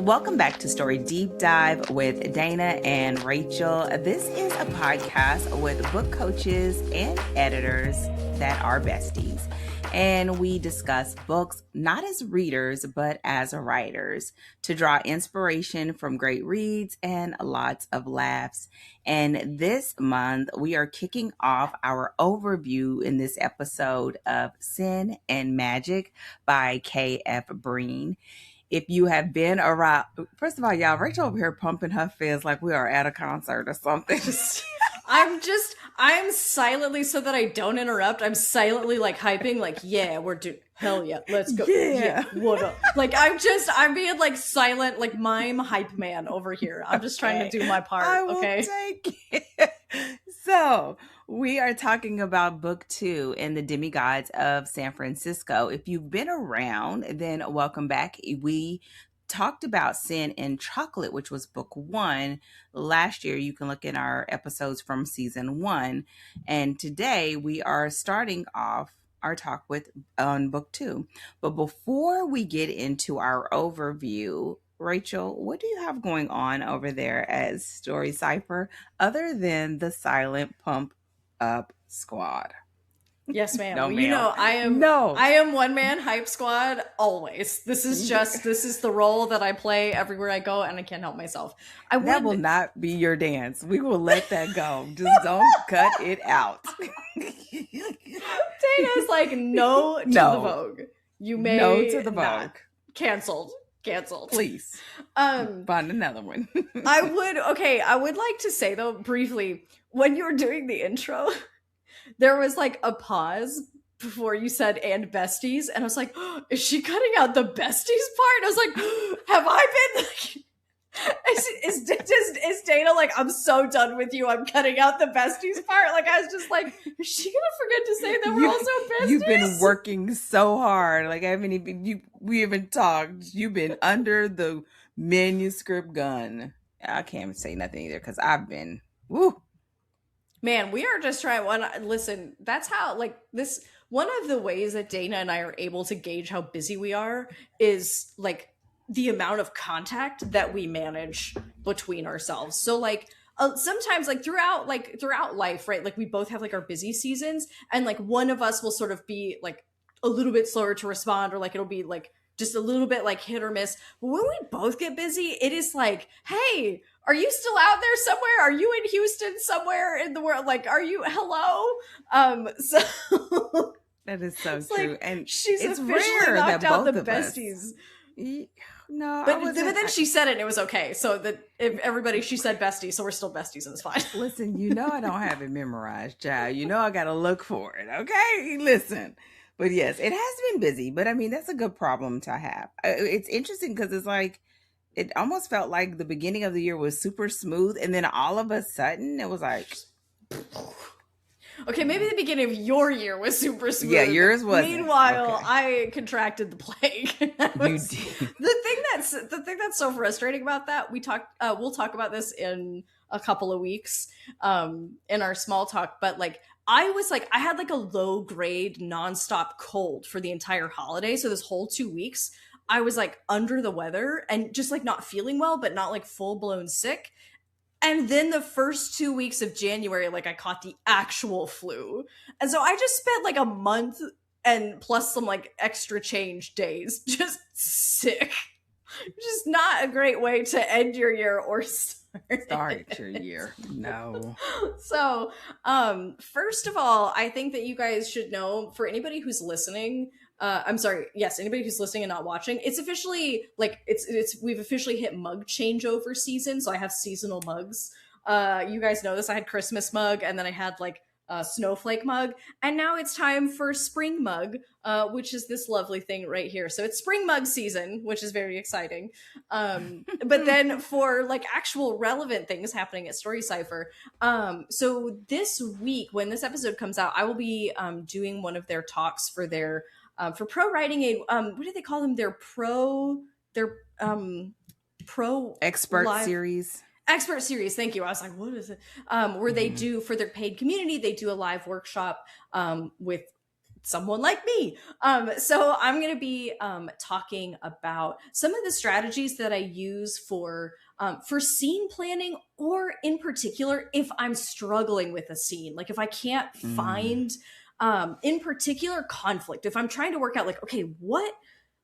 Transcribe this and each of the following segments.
Welcome back to Story Deep Dive with Dana and Rachel. This is a podcast with book coaches and editors that are besties. And we discuss books not as readers, but as writers to draw inspiration from great reads and lots of laughs. And this month, we are kicking off our overview in this episode of Sin and Magic by K.F. Breene. If you have been around, first of all, y'all, Rachel over here pumping her fist like we are at a concert or something. I'm silently, so that I don't interrupt, I'm silently like hyping, like, yeah, we're doing, hell yeah, let's go. Yeah, what up? Like, I'm being like silent, like mime hype man over here. I'm just trying to do my part, I will okay? take it. So, we are talking about book 2 in the Demigods of San Francisco. If you've been around, then welcome back. We talked about Sin and Chocolate, which was book 1 last year. You can look in our episodes from season 1. And today we are starting off our talk on book 2. But before we get into our overview, Rachel, what do you have going on over there at Story Cypher other than the silent pump up squad? Yes, ma'am. No, well, ma'am. You know, I am one man hype squad always. This is the role that I play everywhere I go, and I can't help myself. That will not be your dance. We will let that go. Just don't cut it out. Dana's like, no to the Vogue. You may no to the Vogue. Not. Canceled. Please. Find another one. I would like to say though, briefly, when you were doing the intro, there was like a pause before you said "and besties," and I was like, oh, "Is she cutting out the besties part?" I was like, "Have I been?" Is Dana like, "I'm so done with you. I'm cutting out the besties part"? Like, I was just like, "Is she gonna forget to say that we're also besties?" You've been working so hard. Like, I haven't even we haven't talked. You've been under the manuscript gun. I can't say nothing either because I've been woo. Man, we are just trying. Listen, that's how, like, this, one of the ways that Dana and I are able to gauge how busy we are is, like, the amount of contact that we manage between ourselves. So, like, sometimes, like, throughout life, right, like, we both have, like, our busy seasons, and, like, one of us will sort of be, like, a little bit slower to respond, or, like, it'll be, like, just a little bit, like, hit or miss. But when we both get busy, it is like, hey, are you still out there somewhere? Are you in Houston somewhere in the world? Like, are you, hello? So that is so true. Like, and she's it's officially rare knocked that out both the of besties. Us, no, but then she said it and it was okay. So that if everybody, she said bestie, so we're still besties and it's fine. Listen, I don't have it memorized, child. I got to look for it. Okay. Listen. But yes, it has been busy, but I mean, that's a good problem to have. It's interesting because it's like, it almost felt like the beginning of the year was super smooth. And then all of a sudden it was like, okay, maybe the beginning of your year was super smooth. Yeah, yours was. Meanwhile, okay. I contracted the plague. You did. The thing that's so frustrating about that, we'll talk about this in a couple of weeks in our small talk, but like, I had like a low grade nonstop cold for the entire holiday. So this whole 2 weeks, I was like under the weather and just like not feeling well, but not like full blown sick. And then the first 2 weeks of January, like I caught the actual flu. And so I just spent like a month and plus some like extra change days just sick. Just not a great way to end your year or start your year. No. So, first of all, I think that you guys should know, for anybody who's listening, anybody who's listening and not watching, it's officially like we've officially hit mug changeover season. So I have seasonal mugs. You guys know this. I had Christmas mug, and then I had like snowflake mug, and now it's time for spring mug, which is this lovely thing right here. So it's spring mug season, which is very exciting. But then for like actual relevant things happening at Story Cypher, so this week when this episode comes out, I will be doing one of their talks for their for ProWritingAid. What do they call them? Their pro expert series. Expert series, thank you. I was like, what is it? Where they do, for their paid community, they do a live workshop with someone like me. So I'm going to be talking about some of the strategies that I use for scene planning, or in particular, if I'm struggling with a scene, like if I can't find, in particular, conflict, if I'm trying to work out like, okay, what,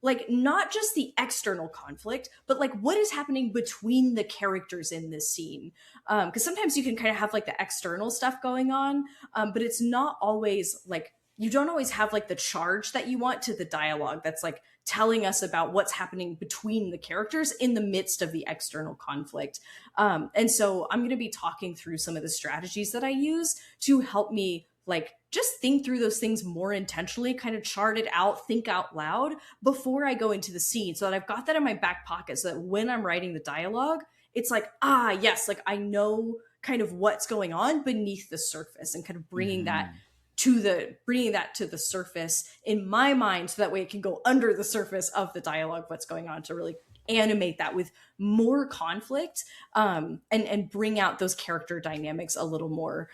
like not just the external conflict, but like what is happening between the characters in this scene. Because sometimes you can kind of have like the external stuff going on, but it's not always like, you don't always have like the charge that you want to the dialogue that's like telling us about what's happening between the characters in the midst of the external conflict. And so I'm going to be talking through some of the strategies that I use to help me like just think through those things more intentionally, kind of chart it out, think out loud before I go into the scene, so that I've got that in my back pocket, so that when I'm writing the dialogue, it's like, yes, like I know kind of what's going on beneath the surface, and kind of bringing that to the surface in my mind, so that way it can go under the surface of the dialogue, what's going on, to really animate that with more conflict, and bring out those character dynamics a little more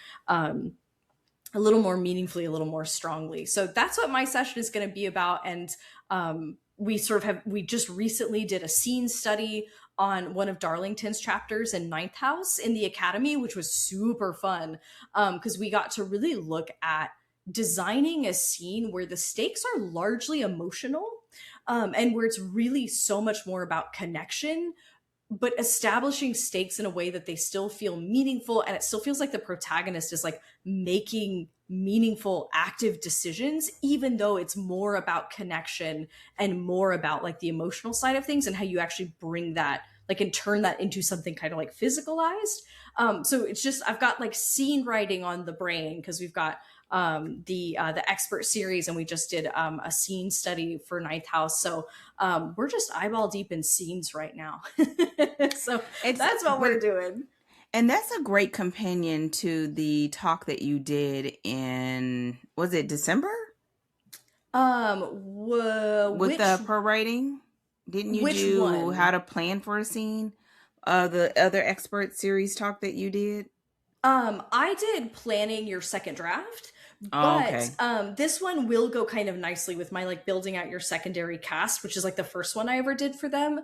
meaningfully, a little more strongly. So that's what my session is going to be about. And we just recently did a scene study on one of Darlington's chapters in Ninth House in the Academy, which was super fun, because we got to really look at designing a scene where the stakes are largely emotional, and where it's really so much more about connection, but establishing stakes in a way that they still feel meaningful, and it still feels like the protagonist is like making meaningful, active decisions, even though it's more about connection and more about like the emotional side of things, and how you actually bring that like and turn that into something kind of like physicalized. So it's just, I've got like scene writing on the brain, because we've got the expert series, and we just did a scene study for Ninth House. So we're just eyeball deep in scenes right now. So that's what we're doing. And that's a great companion to the talk that you did in, was it December? With the pro writing, didn't you do one? How to plan for a scene? The other expert series talk that you did. I did planning your second draft, but this one will go kind of nicely with my like building out your secondary cast, which is like the first one I ever did for them,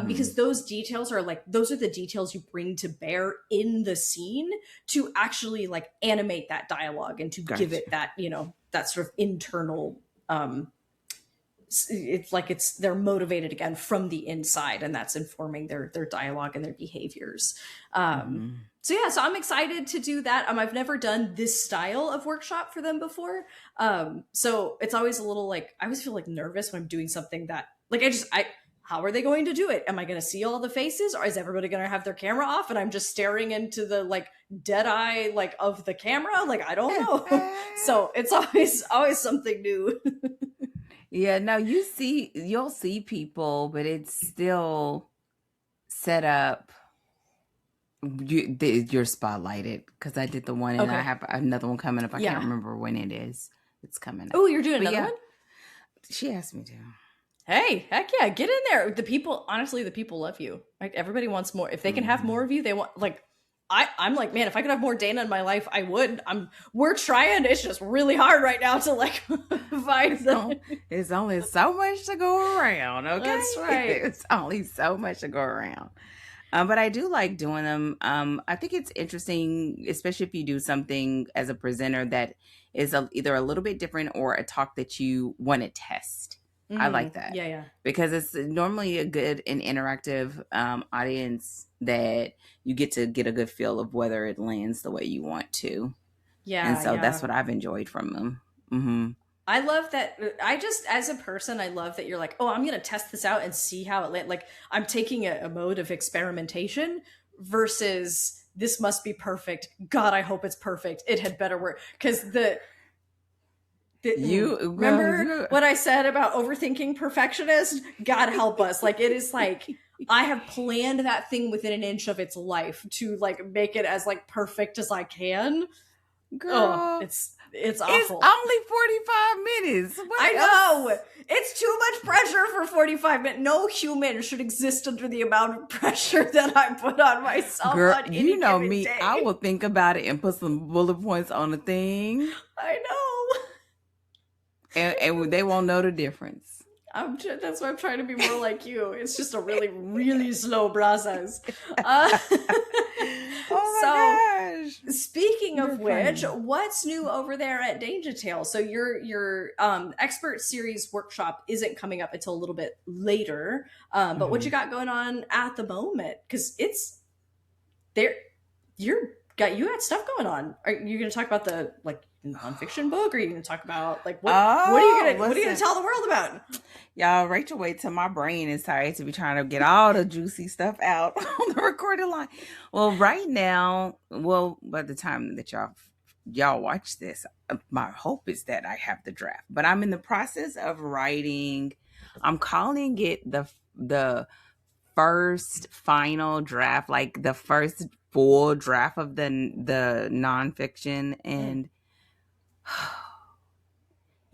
because those details are like, those are the details you bring to bear in the scene to actually like animate that dialogue, and to give it that, you know, that sort of internal, it's like they're motivated again from the inside, and that's informing their dialogue and their behaviors. So yeah, so I'm excited to do that. I've never done this style of workshop for them before. So it's always a little like, I always feel like nervous when I'm doing something that like, how are they going to do it? Am I going to see all the faces, or is everybody going to have their camera off and I'm just staring into the like dead eye, like of the camera? Like, I don't know. So it's always something new. Yeah, no, you'll see people, but it's still set up. You're spotlighted, because I did the one, and I have another one coming up. I can't remember when it is. It's coming up. Oh, you're doing another one? She asked me to. Hey, heck yeah, get in there. The people love you. Like, everybody wants more. If they can have more of you, they want, like, I'm like, man, if I could have more Dana in my life, I would. We're trying. It's just really hard right now to like find them. There's only so much to go around. Okay, that's right. It's only so much to go around. But I do like doing them. I think it's interesting, especially if you do something as a presenter that is either a little bit different, or a talk that you want to test. I like that. Yeah. Because it's normally a good and interactive audience that you get to get a good feel of whether it lands the way you want to. Yeah. And so that's what I've enjoyed from them. Mm-hmm. I love that. As a person, I love that you're like, oh, I'm going to test this out and see how it lands. Like, I'm taking a mode of experimentation versus this must be perfect. God, I hope it's perfect. It had better work. Because remember what I said about overthinking perfectionist? God help us. Like, it is like, I have planned that thing within an inch of its life to like make it as like perfect as I can. Girl, it's awful. It's only 45 minutes. I know. It's too much pressure for 45 minutes. No human should exist under the amount of pressure that I put on myself. Girl, on any you know given me. day. I will think about it and put some bullet points on the thing. I know. and they won't know the difference. That's why I'm trying to be more like you. It's just a really, really slow process. Oh my gosh. Speaking of which, funny. what's new over there at Danja Tale? So your expert series workshop isn't coming up until a little bit later. But what you got going on at the moment? Because it's there. You got stuff going on. Are you going to talk about the nonfiction book, or are you going to talk about what are you going to tell the world about? Y'all, Rachel, wait till my brain is tired to be trying to get all the juicy stuff out on the recorded line. Well, right now, by the time that y'all watch this, my hope is that I have the draft. But I'm in the process of writing. I'm calling it the first final draft, like the first full draft of the nonfiction. And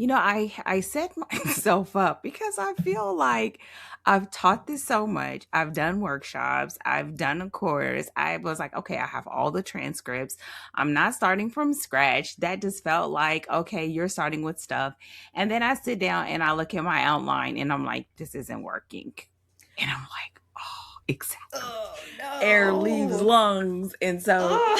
I set myself up because I feel like I've taught this so much. I've done workshops. I've done a course. I was like, okay, I have all the transcripts. I'm not starting from scratch. That just felt like, okay, you're starting with stuff. And then I sit down and I look at my outline and I'm like, this isn't working. And I'm like, oh, exactly. Oh, no. Air leaves lungs. And so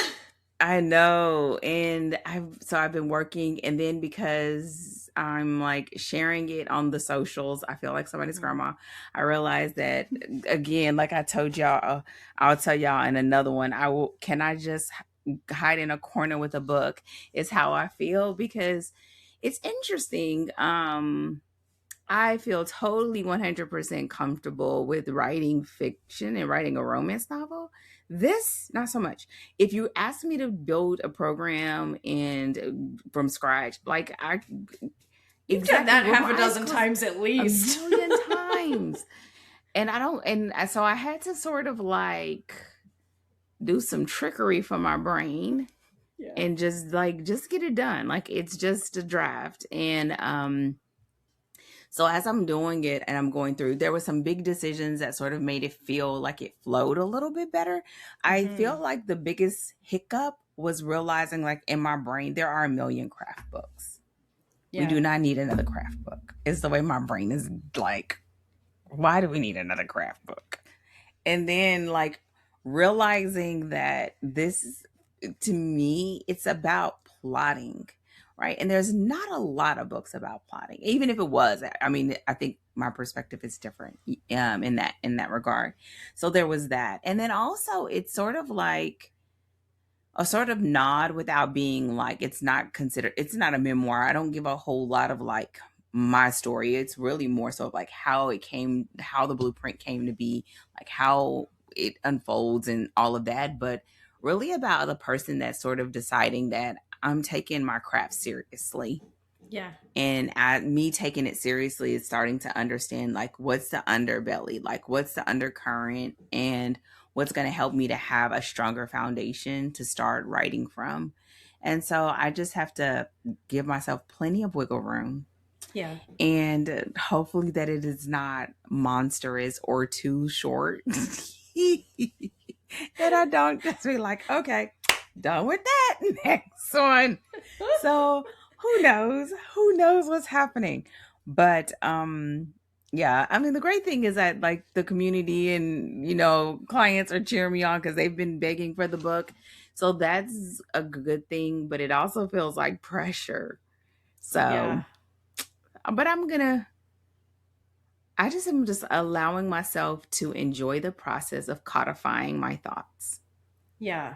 I know. And I've been working, and then because I'm sharing it on the socials, I feel like somebody's grandma. I realized that, again, like I told y'all, I'll tell y'all in another one, can I just hide in a corner with a book is how I feel, because it's interesting. I feel totally 100% comfortable with writing fiction and writing a romance novel. This, not so much. If you ask me to build a program from scratch, you've done that half a dozen times at least. A million times. So I had to sort of do some trickery for my brain and just get it done. It's just a draft. And so as I'm doing it and I'm going through, there were some big decisions that sort of made it feel like it flowed a little bit better. I feel like the biggest hiccup was realizing in my brain, there are a million craft books. Yeah. We do not need another craft book. It's the way my brain is why do we need another craft book? And then realizing that this, to me, it's about plotting. Right. And there's not a lot of books about plotting, even if it was. I mean, I think my perspective is different in that regard. So there was that. And then also it's sort of a sort of nod without being it's not a memoir. I don't give a whole lot of my story. It's really more so of how the blueprint came to be, how it unfolds and all of that. But really about the person that's sort of deciding that I'm taking my craft seriously. Yeah. And me taking it seriously is starting to understand what's the underbelly, what's the undercurrent, and what's going to help me to have a stronger foundation to start writing from. And so I just have to give myself plenty of wiggle room. Yeah. And hopefully that it is not monstrous or too short. That I don't just be okay, done with that, next one. So who knows what's happening. But yeah, I mean, the great thing is that the community and clients are cheering me on because they've been begging for the book. So that's a good thing, but it also feels like pressure. So but I'm just allowing myself to enjoy the process of codifying my thoughts. Yeah.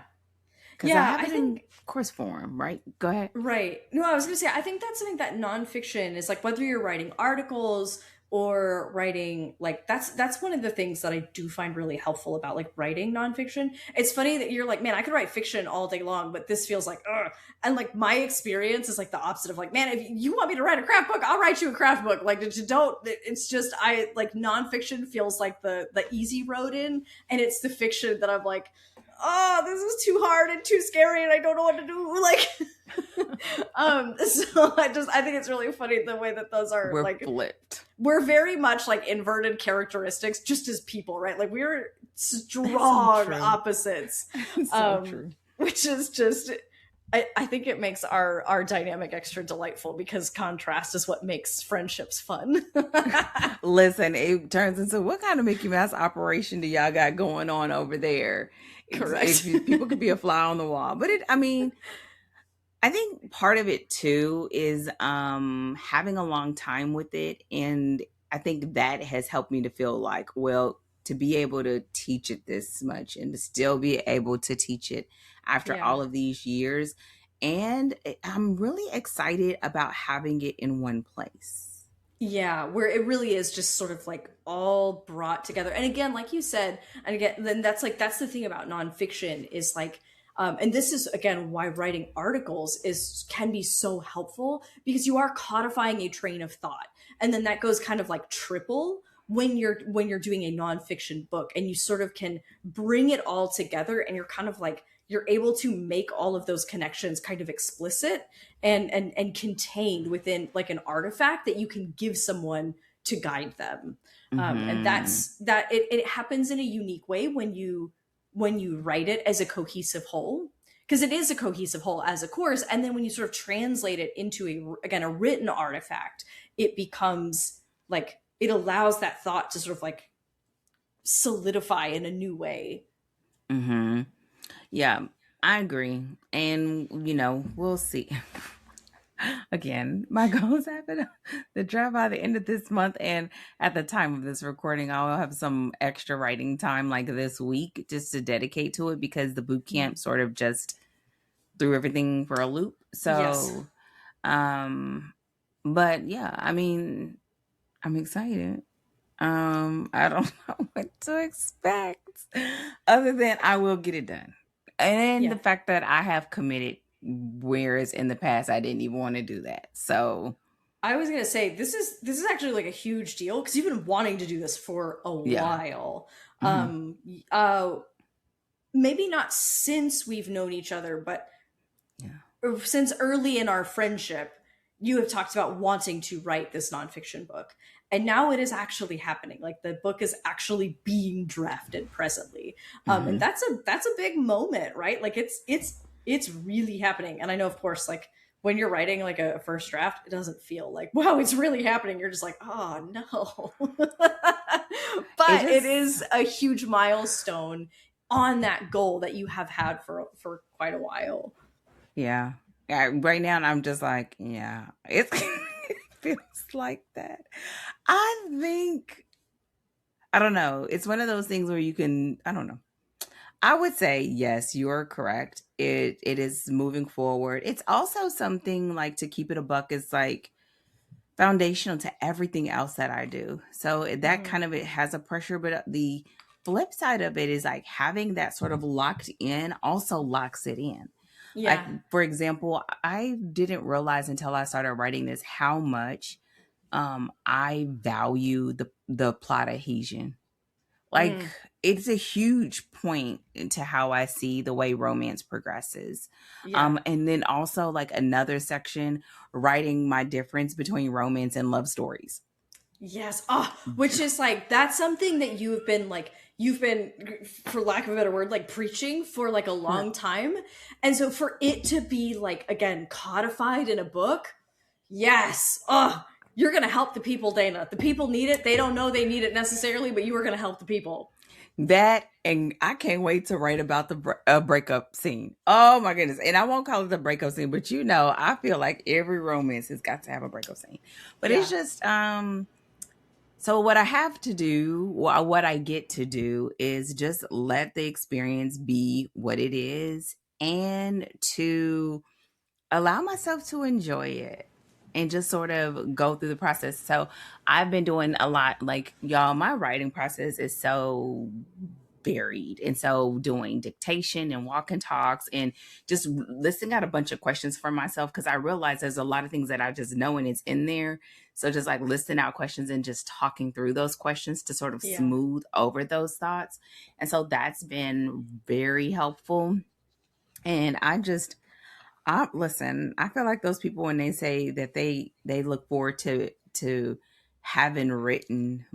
Because I have it in course form, right? Go ahead. Right. No, I was going to say, I think that's something that nonfiction is whether you're writing articles or writing, that's one of the things that I do find really helpful about writing nonfiction. It's funny that you're man, I could write fiction all day long, but this feels ugh. And my experience is the opposite of man, if you want me to write a craft book, I'll write you a craft book. It's just, I nonfiction feels the easy road in, and it's the fiction that I'm oh, this is too hard and too scary and I don't know what to do. So I think it's really funny the way that those are flipped. We're very much inverted characteristics just as people, right? We're strong opposites. So true. Which is just I think it makes our dynamic extra delightful because contrast is what makes friendships fun. Listen, it turns into what kind of Mickey Mouse operation do y'all got going on over there? Correct. If people could be a fly on the wall, but I mean, I think part of it too is having a long time with it, and I think that has helped me to feel like, well, to be able to teach it this much and to still be able to teach it after Yeah. all of these years. And I'm really excited about having it in one place. Yeah, where it really is just sort of like all brought together. And again, like you said, and again, then that's the thing about nonfiction is like, and this is again why writing articles is can be so helpful because you are codifying a train of thought, and then that goes kind of like triple when you're doing a nonfiction book, and you sort of can bring it all together, and you're kind of like you're able to make all of those connections kind of explicit and contained within like an artifact that you can give someone to guide them. And Mm-hmm. it happens in a unique way when you write it as a cohesive whole, because it is a cohesive whole as a course, and then when you sort of translate it into a written artifact, it becomes like it allows that thought to sort of like solidify in a new way. Mm-hmm. Yeah, I agree. And, we'll see. Again, my goal is having the draft by the end of this month. And at the time of this recording, I'll have some extra writing time like this week just to dedicate to it because the boot camp sort of just threw everything for a loop. Yes. So, but yeah, I mean, I'm excited. I don't know what to expect other than I will get it done. And Yeah. the fact that I have committed, whereas in the past I didn't even want to do that. So I was gonna say this is actually like a huge deal because you've been wanting to do this for a yeah. while. Hmm. Um, uh, Maybe not since we've known each other, but Yeah. since early in our friendship, you have talked about wanting to write this nonfiction book, and now it is actually happening. Like the book is actually being drafted presently, and Hmm. that's a big moment, right? Like it's really happening. And I know, of course, like when you're writing like a first draft, it doesn't feel like wow, it's really happening. You're just like, oh no, It but it just, is a huge milestone on that goal that you have had for quite a while. yeah. Yeah. Right now, I'm just like, yeah, it's, it feels like that. I think, I don't know. It's one of those things where you can, I don't know. I would say yes, you're correct. It is moving forward. It's also something like to keep it a buck is like foundational to everything else that I do. So that Mm-hmm. kind of it has a pressure, but the flip side of it is like having that sort of locked in also locks it in. Like Yeah. for example, I didn't realize until I started writing this how much I value the plot adhesion. Like Mm. it's a huge point into how I see the way romance progresses. Yeah. And then also like another section writing my difference between romance and love stories. Yes. Oh, which is like that's something that you've been for lack of a better word like preaching for like a long time. And so for it to be like again codified in a book, yes. Oh, you're going to help the people, Dana. The people need it. They don't know they need it necessarily, but you are going to help the people. That and I can't wait to write about the breakup scene. Oh my goodness! And I won't call it the breakup scene, but I feel like every romance has got to have a breakup scene. But it's Yeah. just so what I have to do, what I get to do is just let the experience be what it is and to allow myself to enjoy it and just sort of go through the process. So I've been doing a lot like y'all, my writing process is so varied. And so doing dictation and walk and talks and just listing out a bunch of questions for myself because I realize there's a lot of things that I just know and it's in there. So just like listing out questions and just talking through those questions to sort of Yeah. smooth over those thoughts. And so that's been very helpful. And I listen, I feel like those people when they say that they look forward to having written,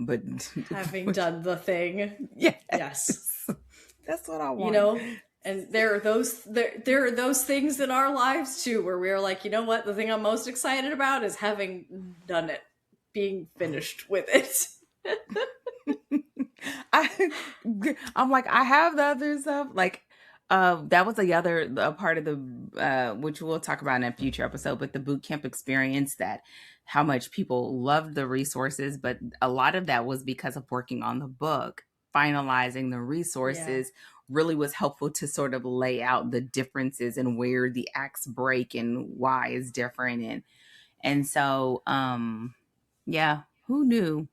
Having done the thing. yes, Yes. that's what I You want. know, And there are those things in our lives too, where we're like, you know what? The thing I'm most excited about is having done it, being finished with it. I'm like, I have the other stuff. Like, that was the other part of the, which we'll talk about in a future episode, but the boot camp experience, that how much people loved the resources, but a lot of that was because of working on the book. Finalizing the resources really was helpful to sort of lay out the differences and where the acts break and why is different. And so, yeah, who knew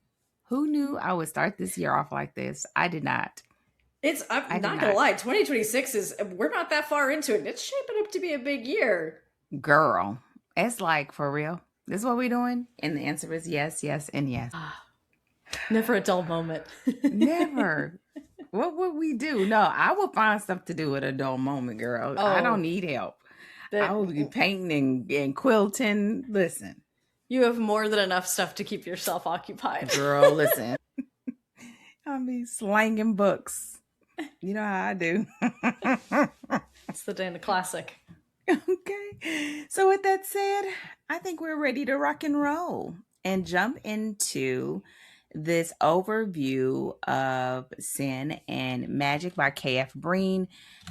I would start this year off like this? I did not. I'm not gonna lie, 2026 we're not that far into it. It's shaping up to be a big year. Girl, it's like, for real? This is what we're doing? And the answer is yes, yes, and yes. Never a dull moment. Never. What would we do? No, I will find stuff to do at a dull moment, girl. I don't need help. I will be painting and quilting. Listen. You have more than enough stuff to keep yourself occupied. Girl, listen. I'll be slanging books. You know how I do. It's the Dana classic. Okay. So with that said, I think we're ready to rock and roll and jump into this overview of Sin and Magic by K.F. Breene.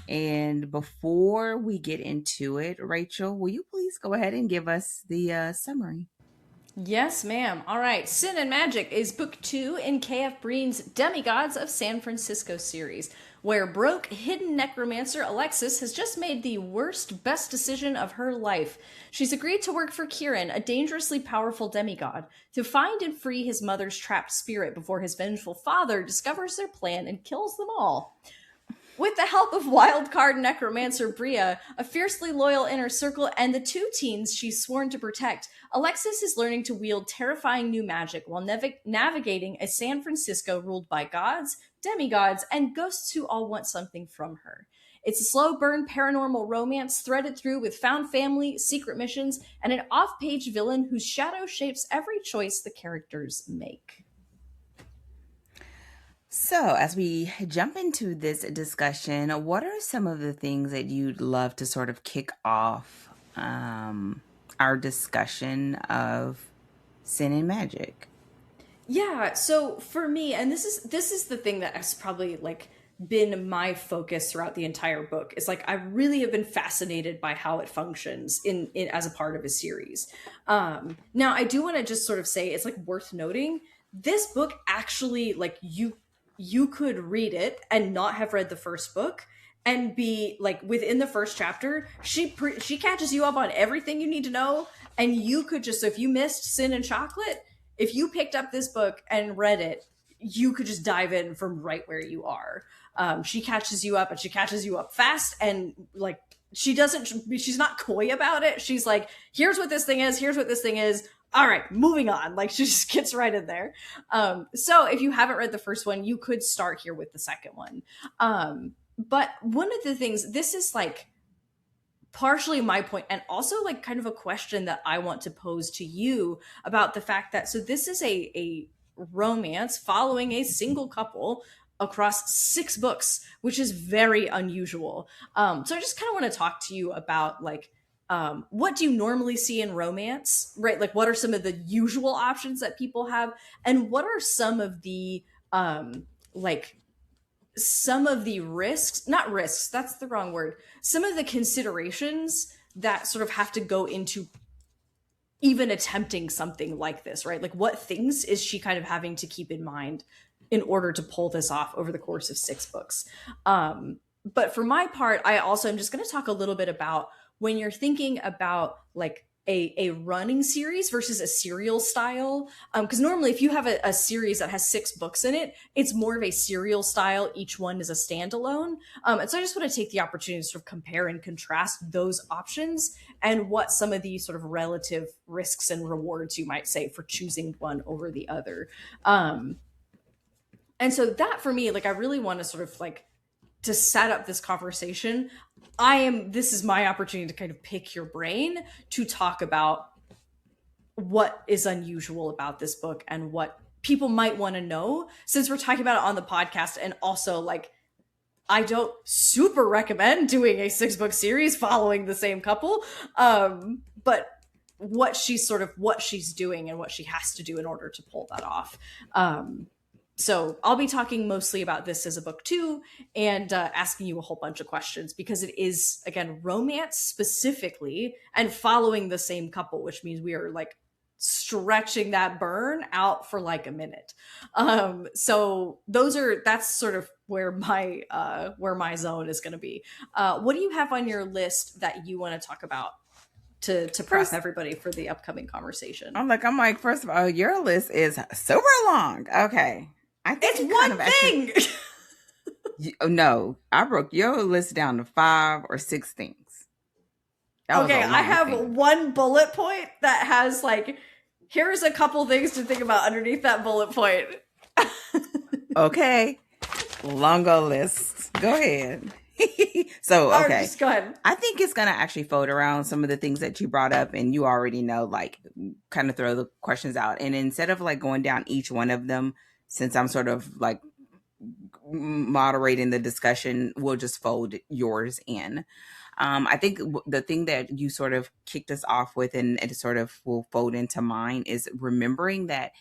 And before we get into it, Rachel, will you please go ahead and give us the summary? Yes, ma'am. All right. Sin and Magic is book 2 in K.F. Breene's Demigods of San Francisco series, where broke, hidden necromancer Alexis has just made the best decision of her life. She's agreed to work for Kieran, a dangerously powerful demigod, to find and free his mother's trapped spirit before his vengeful father discovers their plan and kills them all. With the help of wildcard necromancer Bria, a fiercely loyal inner circle, and the 2 teens she's sworn to protect, Alexis is learning to wield terrifying new magic while navigating a San Francisco ruled by gods, demigods, and ghosts who all want something from her. It's a slow burn paranormal romance threaded through with found family, secret missions, and an off-page villain whose shadow shapes every choice the characters make. So, as we jump into this discussion, what are some of the things that you'd love to sort of kick off our discussion of Sin and Magic? Yeah, so for me, and this is the thing that has probably like been my focus throughout the entire book, is like I really have been fascinated by how it functions in as a part of a series. Now, I do want to just sort of say it's like worth noting this book actually, like, you could read it and not have read the first book and be like, within the first chapter, she catches you up on everything you need to know. And you could just, so if you missed Sin and Chocolate, if you picked up this book and read it, you could just dive in from right where you are. She catches you up, and she catches you up fast. And like, she's not coy about it. She's like, here's what this thing is. Here's what this thing is. All right, moving on. Like, she just gets right in there. So if you haven't read the first one, you could start here with the second one. But one of the things, this is like partially my point, and also like kind of a question that I want to pose to you about the fact that, so this is a romance following a single couple across 6 books, which is very unusual. So I just kind of want to talk to you about like, what do you normally see in romance, right? Like, what are some of the usual options that people have? And what are some of the, some of the risks, not risks, that's the wrong word. Some of the considerations that sort of have to go into even attempting something like this, right? Like, what things is she kind of having to keep in mind in order to pull this off over the course of 6 books? But for my part, I also am just going to talk a little bit about when you're thinking about like a running series versus a serial style. Because normally if you have a series that has 6 books in it, it's more of a serial style. Each one is a standalone. And so I just want to take the opportunity to sort of compare and contrast those options and what some of the sort of relative risks and rewards you might say for choosing one over the other. And so that for me, like, I really want to sort of like, to set up this conversation, this is my opportunity to kind of pick your brain to talk about what is unusual about this book and what people might want to know, since we're talking about it on the podcast, and also like I don't super recommend doing a 6-book series following the same couple. But what she's doing and what she has to do in order to pull that off. So I'll be talking mostly about this as a book too, and asking you a whole bunch of questions, because it is, again, romance specifically and following the same couple, which means we are like stretching that burn out for like a minute. So that's sort of where my zone is going to be. What do you have on your list that you want to talk about to prep everybody for the upcoming conversation? I'm like, first of all, your list is super long. Okay. I think it's one thing. No, I broke your list down to 5 or 6 things. Okay, I have one bullet point that has like, here's a couple things to think about underneath that bullet point. Okay. Longo list. Go ahead. So, okay. Right, just go ahead. I think it's going to actually fold around some of the things that you brought up, and you already know, like, kind of throw the questions out. And instead of like going down each one of them, since I'm sort of like moderating the discussion, we'll just fold yours in. I think the thing that you sort of kicked us off with, and it sort of will fold into mine, is remembering that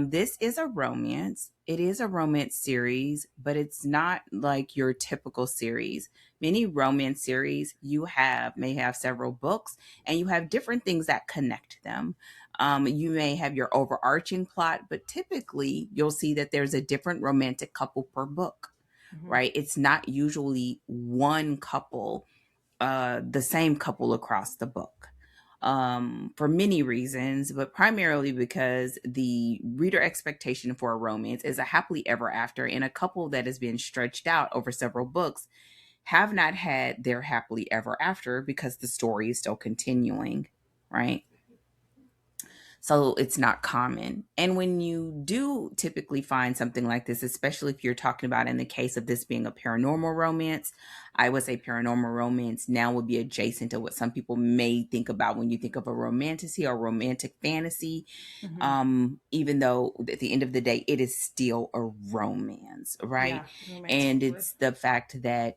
this is a romance. It is a romance series, but it's not like your typical series. Many romance series may have several books, and you have different things that connect them. You may have your overarching plot, but typically you'll see that there's a different romantic couple per book, right? It's not usually one couple, the same couple across the book. For many reasons, but primarily because the reader expectation for a romance is a happily ever after, and a couple that has been stretched out over several books have not had their happily ever after because the story is still continuing, right? So it's not common. And when you do typically find something like this, especially if you're talking about in the case of this being a paranormal romance, I would say paranormal romance now would be adjacent to what some people may think about when you think of a romantasy or romantic fantasy. Even though at the end of the day, it is still a romance, right? Yeah, and it's the fact that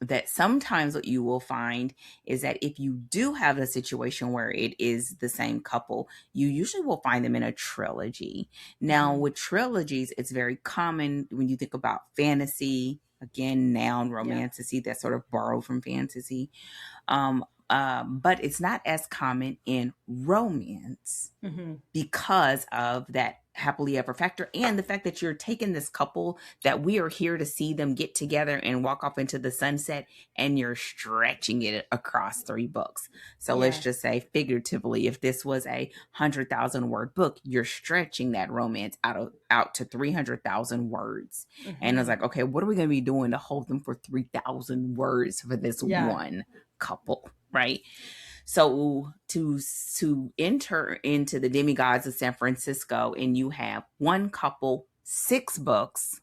that sometimes what you will find is that if you do have a situation where it is the same couple, you usually will find them in a trilogy. Now, with trilogies, it's very common when you think about fantasy, again, noun, romantasy, that's sort of borrowed from fantasy. But it's not as common in romance because of that happily ever factor, and the fact that you're taking this couple that we are here to see them get together and walk off into the sunset, and you're stretching it across 3 books. So let's just say figuratively, if this was a 100,000 word book, you're stretching that romance out to 300,000 words. And it's like, okay, what are we going to be doing to hold them for 3,000 words for this one couple, right? So to enter into the Demigods of San Francisco, and you have one couple, 6 books,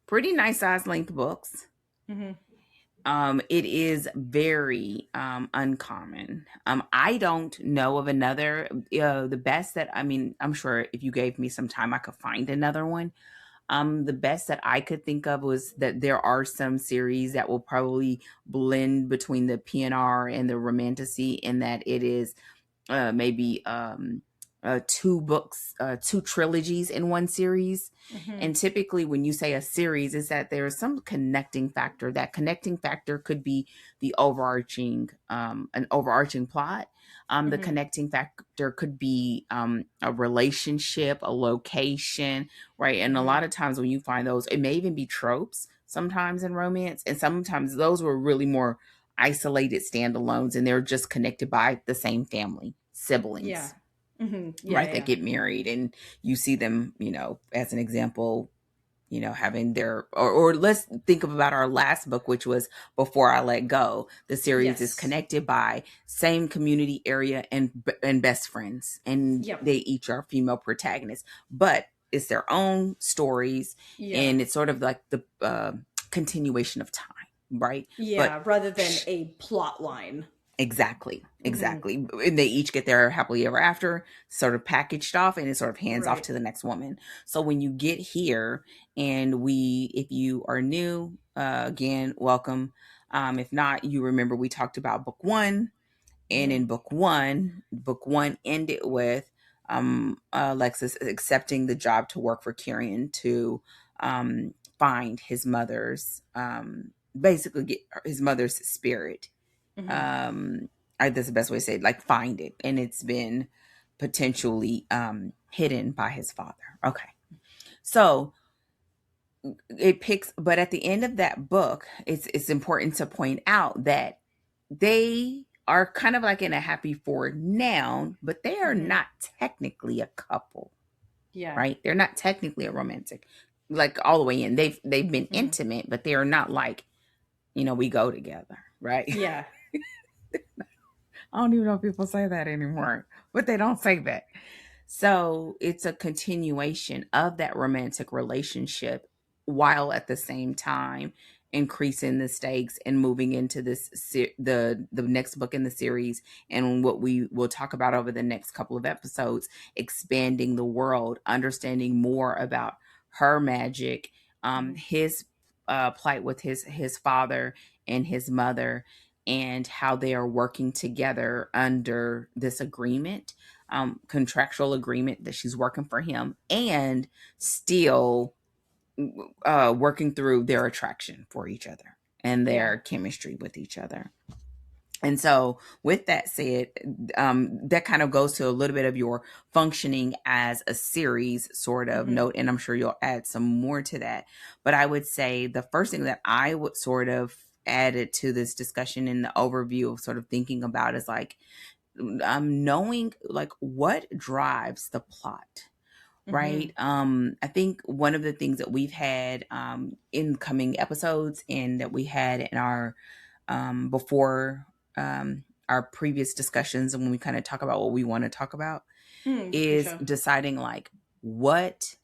pretty nice size length books. It is very uncommon. I don't know of another. The best that, I'm sure if you gave me some time, I could find another one. The best that I could think of was that there are some series that will probably blend between the PNR and the romantasy, in that it is maybe 2 books, 2 trilogies in one series. And typically when you say a series, is that there is some connecting factor. That connecting factor could be the overarching, an overarching plot. The connecting factor could be a relationship, a location, right? And a lot of times when you find those, it may even be tropes sometimes in romance. And sometimes those were really more isolated standalones, and they're just connected by the same family, siblings, that get married. And you see them, as an example, having their, or let's think about our last book, which was Before I Let Go. The series is connected by same community area and best friends. And they each are female protagonists, but it's their own stories. And it's sort of like the continuation of time, right? Rather than a plot line. Exactly. Exactly. And they each get their happily ever after sort of packaged off, and it sort of hands off Right. to the next woman. So when you get here, and if you are new, again, welcome. If not, you remember we talked about book one, and in book one ended with Alexis accepting the job to work for Kyrian to find his mother's, basically get his mother's spirit. That's the best way to say it, like find it, and it's been potentially hidden by his father. Okay, so it picks, but at the end of that book, it's important to point out that they are kind of like in a happy for now, but they are not technically a couple. Yeah. Right, they're not technically a romantic, like all the way in. They've been intimate, but they are not like, we go together, right? Yeah. I don't even know if people say that anymore, but they don't say that. So it's a continuation of that romantic relationship, while at the same time increasing the stakes and moving into the next book in the series, and what we will talk about over the next couple of episodes, expanding the world, understanding more about her magic, his plight with his father and his mother, and how they are working together under this agreement, contractual agreement, that she's working for him, and still working through their attraction for each other and their chemistry with each other. And so with that said, that kind of goes to a little bit of your functioning as a series sort of note, and I'm sure you'll add some more to that. But I would say the first thing that I would sort of added to this discussion in the overview of sort of thinking about is like, knowing like what drives the plot. Right. I think one of the things that we've had in coming episodes, and that we had in our before our previous discussions, and when we kind of talk about what we want to talk about, is deciding like what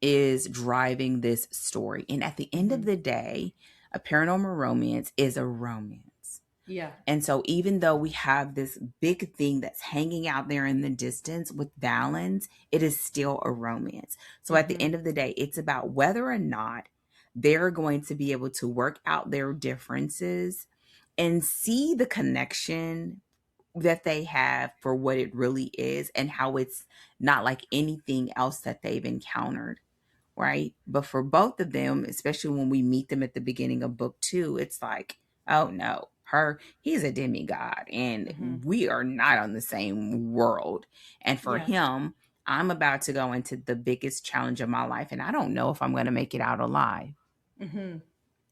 is driving this story. And at the end of the day, a paranormal romance is a romance. Yeah. And so even though we have this big thing that's hanging out there in the distance with Valens, it is still a romance. So at the end of the day, it's about whether or not they're going to be able to work out their differences and see the connection that they have for what it really is, and how it's not like anything else that they've encountered. Right. But for both of them, especially when we meet them at the beginning of book two, it's like, oh no, he's a demigod, and we are not on the same world. And for him, I'm about to go into the biggest challenge of my life, and I don't know if I'm going to make it out alive.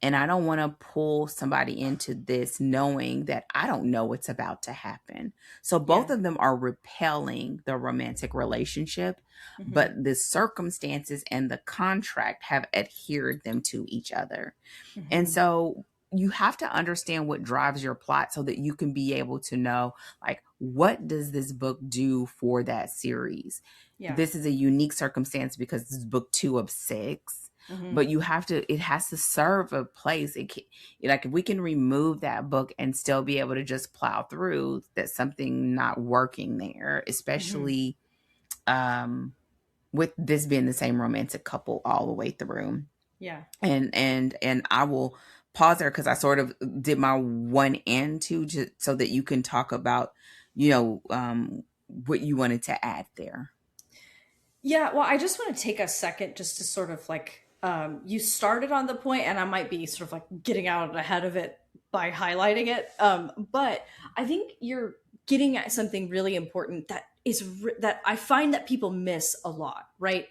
And I don't want to pull somebody into this knowing that I don't know what's about to happen. So both of them are repelling the romantic relationship, but the circumstances and the contract have adhered them to each other. And so you have to understand what drives your plot so that you can be able to know, like, what does this book do for that series? This is a unique circumstance because this is book 2 of 6. But it has to serve a place. Like, if we can remove that book and still be able to just plow through, that's something not working there, especially with this being the same romantic couple all the way through. Yeah. And I will pause there because I sort of did my 1 and 2 just so that you can talk about, what you wanted to add there. Yeah, well, I just want to take a second just to sort of like, you started on the point, and I might be sort of like getting out ahead of it by highlighting it. But I think you're getting at something really important that that I find that people miss a lot, right?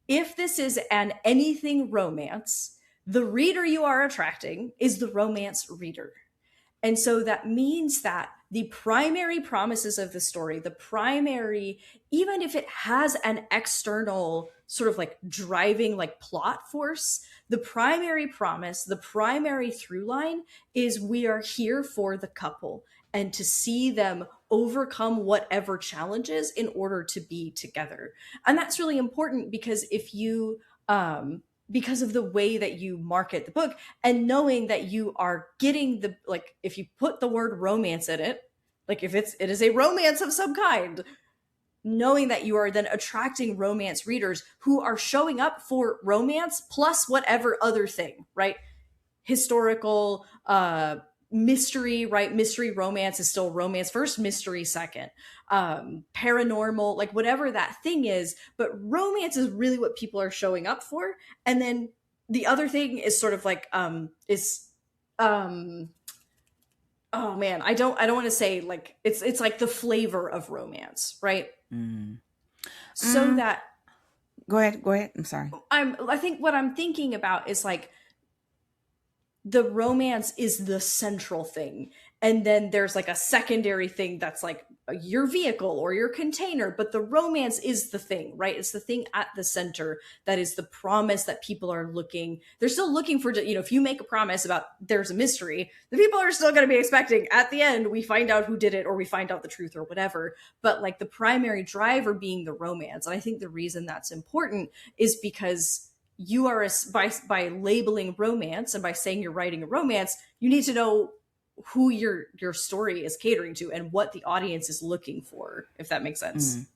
If this is an anything romance, the reader you are attracting is the romance reader. And so that means that the primary promises of the story, even if it has an external sort of like driving like plot force, the primary promise, the primary through line is we are here for the couple and to see them overcome whatever challenges in order to be together. And that's really important because because of the way that you market the book, and knowing that you are getting if you put the word romance in it, Like if it is a romance of some kind, knowing that you are then attracting romance readers who are showing up for romance plus whatever other thing, right? Historical, mystery, right? Mystery romance is still romance first, mystery second. Paranormal, like whatever that thing is, but romance is really what people are showing up for. And then the other thing is sort of like um oh man, I don't want to say like it's like the flavor of romance, right? Mm. So that Go ahead. I'm sorry. I think what I'm thinking about is like the romance is the central thing. And then there's like a secondary thing that's like your vehicle or your container, but the romance is the thing, right? It's the thing at the center that is the promise that people are looking. They're still looking for, if you make a promise about there's a mystery, the people are still going to be expecting at the end, we find out who did it or we find out the truth or whatever. But like the primary driver being the romance. And I think the reason that's important is because you are by labeling romance and by saying you're writing a romance, you need to know who your story is catering to and what the audience is looking for, if that makes sense.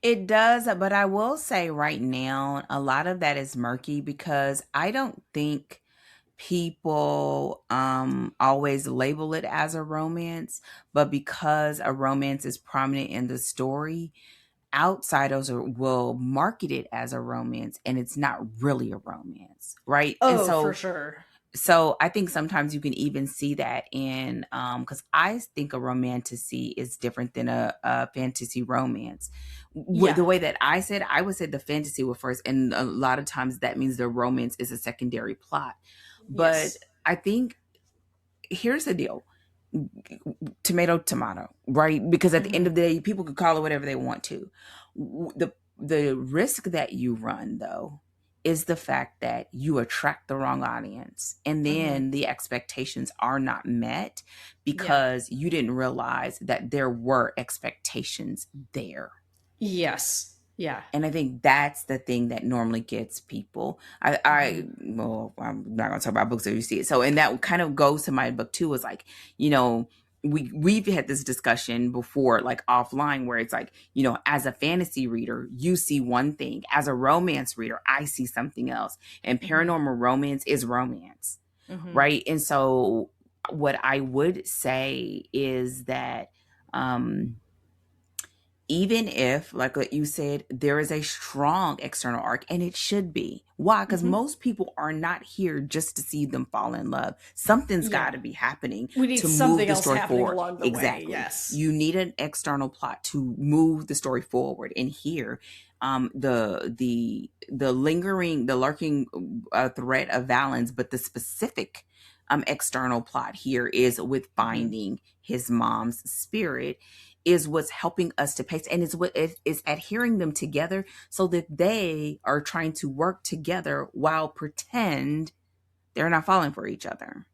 It does, but I will say right now, a lot of that is murky because I don't think people always label it as a romance, but because a romance is prominent in the story, outsiders will market it as a romance and it's not really a romance, right? Oh, and so for sure. So I think sometimes you can even see that in because I think a romantasy is different than a fantasy romance. Yeah. The way that I would say the fantasy was first, and a lot of times that means the romance is a secondary plot. But Yes. I think here's the deal. Tomato, right? Because at the end of the day, people could call it whatever they want to. The risk that you run, though, is the fact that you attract the wrong audience. And then the expectations are not met because you didn't realize that there were expectations there. Yes. Yeah. And I think that's the thing that normally gets people. Well, I'm not going to talk about books that you see it. So, and that kind of goes to my book too, is like, we've had this discussion before, like offline, where it's like, as a fantasy reader, you see one thing. As a romance reader, I see something else. And paranormal romance is romance, right? And so what I would say is that, even if, like what you said, there is a strong external arc, and it should be. Why? Because most people are not here just to see them fall in love. Something's got to be happening We need to something move the else story happening forward. along the Exactly. way. Yes. You need an external plot to move the story forward. And here, the lurking threat of Valens, but the specific external plot here is with finding his mom's spirit, is what's helping us to pace, and is what is adhering them together so that they are trying to work together while pretend they're not falling for each other.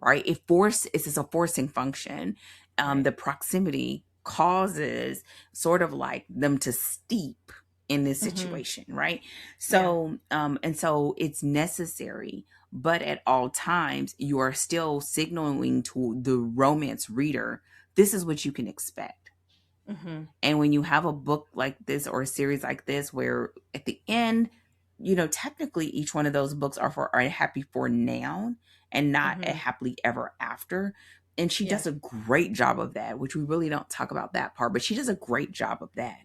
Right? It's a forcing function. The proximity causes sort of like them to steep in this situation, right? So, and so it's necessary, but at all times you are still signaling to the romance reader, this is what you can expect. And when you have a book like this or a series like this, where at the end, technically each one of those books are a happy for now and not a happily ever after. And she does a great job of that, which we really don't talk about that part, but she does a great job of that.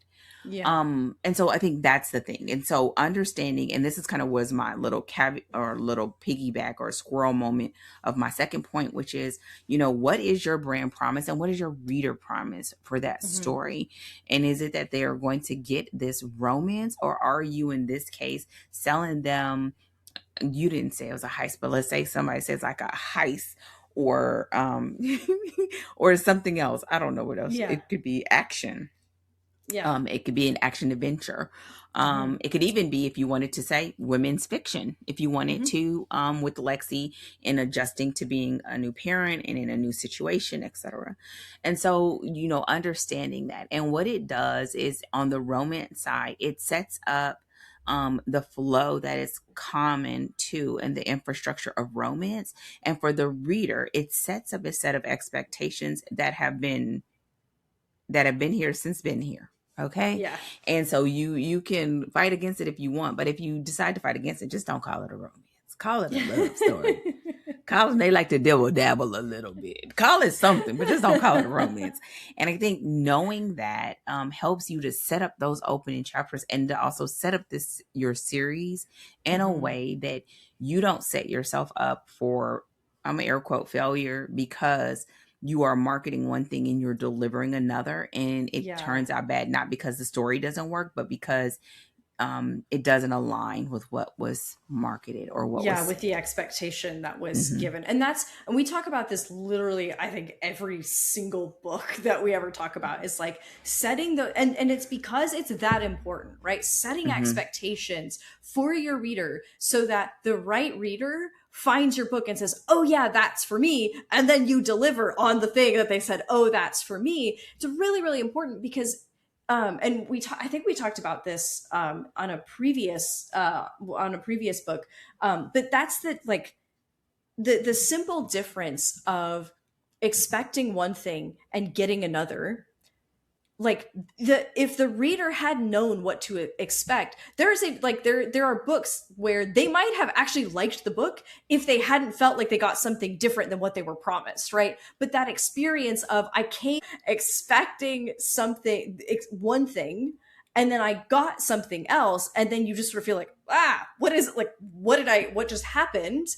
And so I think that's the thing. And so understanding, and this is kind of was my little caveat or little piggyback or squirrel moment of my second point, which is, what is your brand promise and what is your reader promise for that story? And is it that they are going to get this romance, or are you in this case selling them? You didn't say it was a heist, but let's say somebody says like a heist or or something else. I don't know what else. It could be action. It could be an action adventure. It could even be, if you wanted to say, women's fiction, if you wanted to, with Lexi in adjusting to being a new parent and in a new situation, etc. And so, understanding that, and what it does is on the romance side, it sets up the flow that is common to and the infrastructure of romance. And for the reader, it sets up a set of expectations that have been here since been here. Okay. Yeah. And so you can fight against it if you want, but if you decide to fight against it, just don't call it a romance. Call it a love story. Call it, they like to dibble dabble a little bit. Call it something, but just don't call it a romance. And I think knowing that helps you to set up those opening chapters and to also set up your series in a way that you don't set yourself up for, I'm air quote, failure, because you are marketing one thing and you're delivering another, and it turns out bad, not because the story doesn't work, but because it doesn't align with what was marketed or what was with the expectation that was given. And we talk about this literally, I think every single book that we ever talk about is like setting and it's because it's that important, right? Setting expectations for your reader so that the right reader finds your book and says, oh yeah, that's for me. And then you deliver on the thing that they said, oh, that's for me. It's really, really important because and I think we talked about this on a previous book, but that's the simple difference of expecting one thing and getting another. Like if the reader had known what to expect, there are books where they might have actually liked the book if they hadn't felt like they got something different than what they were promised, right? But that experience of I came expecting one thing, and then I got something else, and then you just sort of feel like, what is it? Like, what just happened?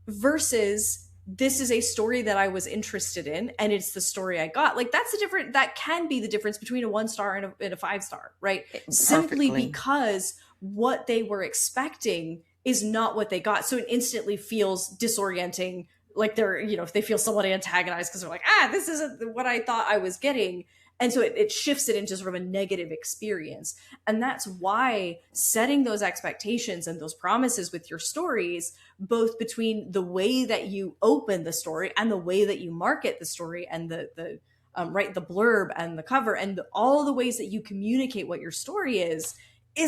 Versus this is a story that I was interested in, and it's the story I got. Like that can be the difference between a 1-star and a 5-star, right? Perfectly. Simply because what they were expecting is not what they got. So it instantly feels disorienting. Like if they feel somewhat antagonized because they're like, this isn't what I thought I was getting. And so it shifts it into sort of a negative experience. And that's why setting those expectations and those promises with your stories, both between the way that you open the story and the way that you market the story and the blurb and the cover and all the ways that you communicate what your story is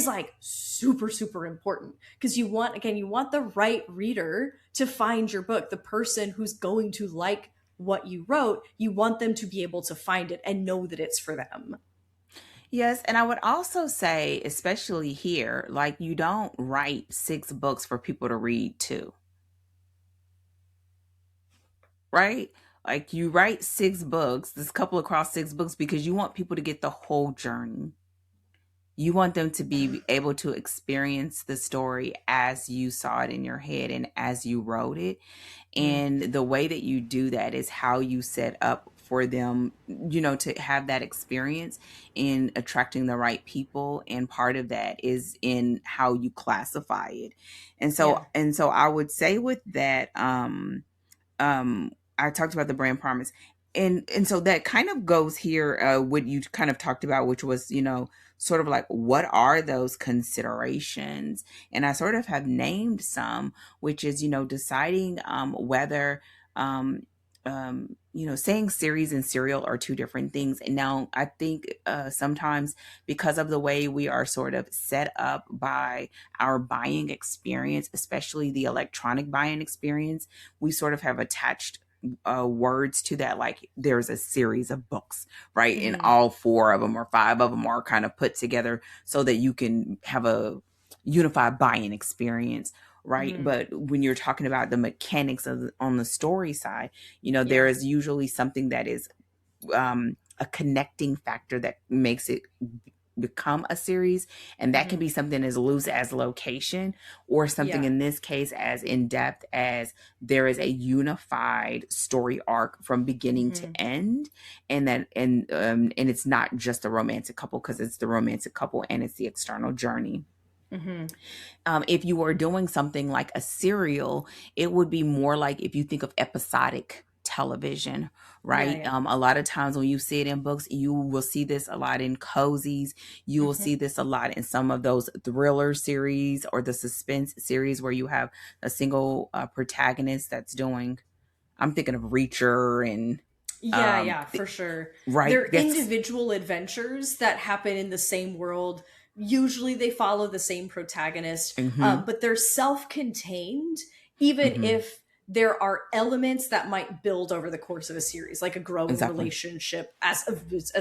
like super, super important. Because you want the right reader to find your book, the person who's going to like what you wrote. You want them to be able to find it and know that it's for them. Yes, and I would also say, especially here, like you don't write 6 books for people to read too. Right? Like you write 6 books, this couple across 6 books, because you want people to get the whole journey. You want them to be able to experience the story as you saw it in your head and as you wrote it. And the way that you do that is how you set up for them, to have that experience in attracting the right people. And part of that is in how you classify it. And so I would say with that, I talked about the brand promise. And so that kind of goes here, what you kind of talked about, which was, sort of like, what are those considerations? And I sort of have named some, which is, deciding whether, saying series and serial are 2 different things. And now I think sometimes because of the way we are sort of set up by our buying experience, especially the electronic buying experience, we sort of have attached words to that, like there's a series of books, right? And all 4 of them or 5 of them are kind of put together so that you can have a unified buying experience, right? But when you're talking about the mechanics on the story side, there is usually something that is a connecting factor that makes it become a series, and that can be something as loose as location, or something in this case as in depth as there is a unified story arc from beginning to end, and it's not just the romantic couple, because it's the romantic couple and it's the external journey. If you were doing something like a serial, it would be more like if you think of episodic television, right? A lot of times when you see it in books, you will see this a lot in cozies. You will see this a lot in some of those thriller series or the suspense series where you have a single protagonist that's doing, I'm thinking of Reacher and for sure. Right. They're individual adventures that happen in the same world Usually they follow the same protagonist, Mm-hmm. but they're self-contained, even Mm-hmm. if there are elements that might build over the course of a series, like a growing Exactly. relationship as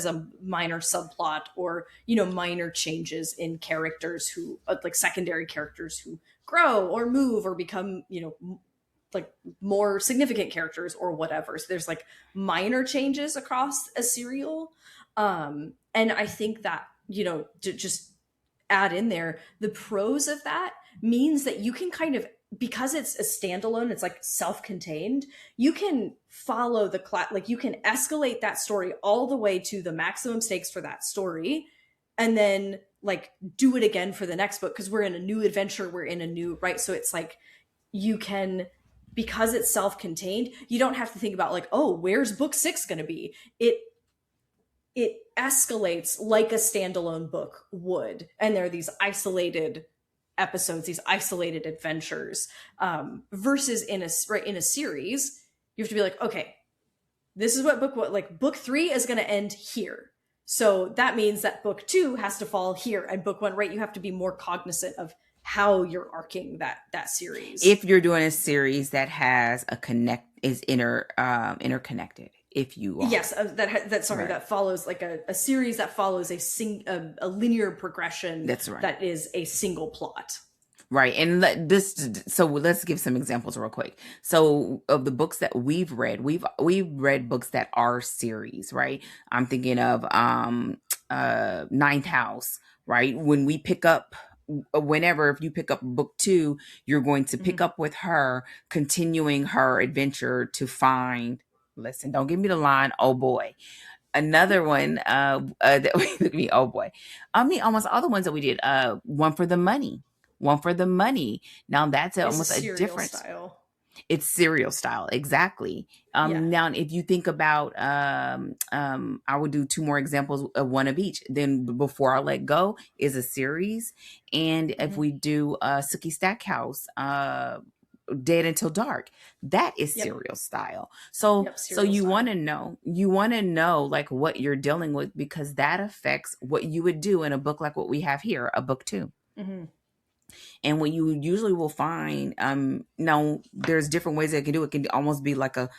a minor subplot, or minor changes in characters who like secondary characters who grow or move or become like more significant characters or whatever. So there's like minor changes across a serial, and I think that to just add in there, the pros of that means that you can kind of, because it's a standalone, it's like self-contained, you can follow the class, like you can escalate that story all the way to the maximum stakes for that story, and then like do it again for the next book, because we're in a new adventure, we're in a new, right? So it's like you can, because it's self-contained, you don't have to think about like, oh, where's book 6 going to be. It escalates like a standalone book would, and there are these isolated episodes, these isolated adventures, versus in a series you have to be like, okay, this is what book 3 is going to end here, so that means that book 2 has to fall here, and book 1, right? You have to be more cognizant of how you're arcing that series. If you're doing a series that has interconnected, if you are. Yes, that follows like a series that follows a linear progression. That's right. That is a single plot. Right. And so let's give some examples real quick. So of the books that we've read, we've read books that are series, right? I'm thinking of Ninth House, right? When we pick up, whenever, if you pick up book 2, you're going to pick up with her, continuing her adventure to find, listen, don't give me the line, oh boy. Another one that we oh boy. I mean, almost all the ones that we did, One for the Money. One for the Money. Now that's almost a different style. It's serial style, exactly. Now, if you think about, I would do 2 more examples of one of each. Then Before I Let Go is a series, and if we do Sookie Stackhouse, Dead Until Dark, that is serial style. So you want to know like what you're dealing with, because that affects what you would do in a book like what we have here, a book 2. And what you usually will find, now there's different ways that it can do it. It can almost be like a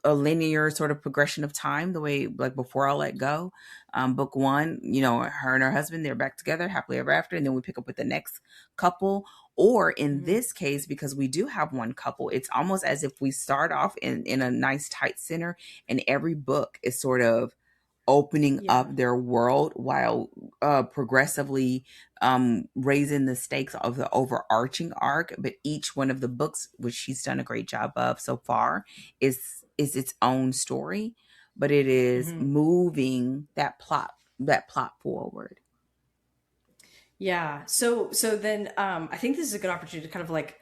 linear sort of progression of time, the way like Before I Let Go. Book 1, her and her husband, they're back together happily ever after, and then we pick up with the next couple. Or in this case, because we do have one couple, it's almost as if we start off in a nice tight center, and every book is sort of opening up their world while progressively raising the stakes of the overarching arc. But each one of the books, which she's done a great job of so far, is its own story, but it is moving that plot forward. Yeah. So then I think this is a good opportunity to kind of like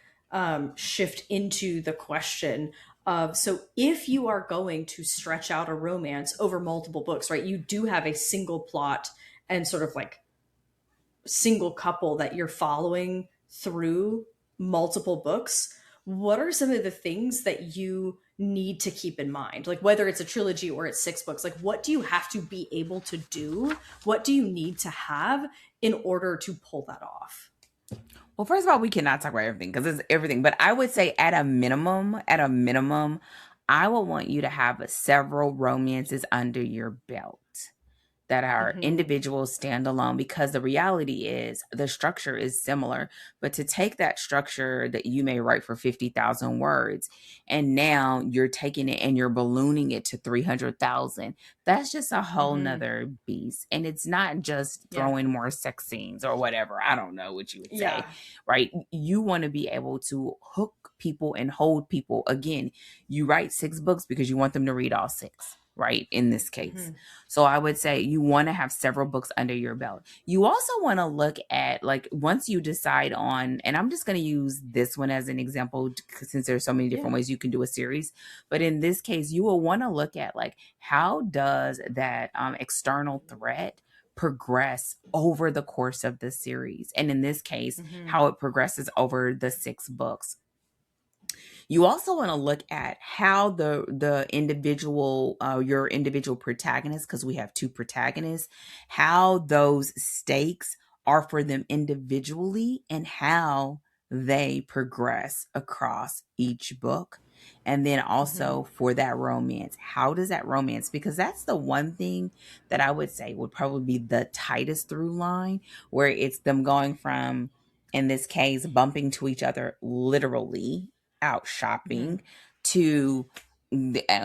shift into the question of, so if you are going to stretch out a romance over multiple books, right? You do have a single plot and sort of like single couple that you're following through multiple books. What are some of the things that you need to keep in mind? Like whether it's a trilogy or it's 6 books, like what do you have to be able to do? What do you need to have in order to pull that off? Well, first of all, we cannot talk about everything because it's everything. But I would say at a minimum, I would want you to have several romances under your belt that are individual, standalone, because the reality is the structure is similar. But to take that structure that you may write for 50,000 words, and now you're taking it and you're ballooning it to 300,000, that's just a whole nother beast. And it's not just throwing more sex scenes or whatever. I don't know what you would say, right? You want to be able to hook people and hold people. Again, you write 6 books because you want them to read all 6. Right, in this case. So I would say you want to have several books under your belt. You also want to look at, like, once you decide on, and I'm just going to use this one as an example since there's so many different ways you can do a series. But in this case, you will want to look at, like, how does that external threat progress over the course of the series? And in this case, how it progresses over the 6 books. You also want to look at how the individual, your individual protagonist, because we have 2 protagonists, how those stakes are for them individually and how they progress across each book. And then also for that romance, how does that romance, because that's the one thing that I would say would probably be the tightest through line, where it's them going from, in this case, bumping to each other literally out shopping to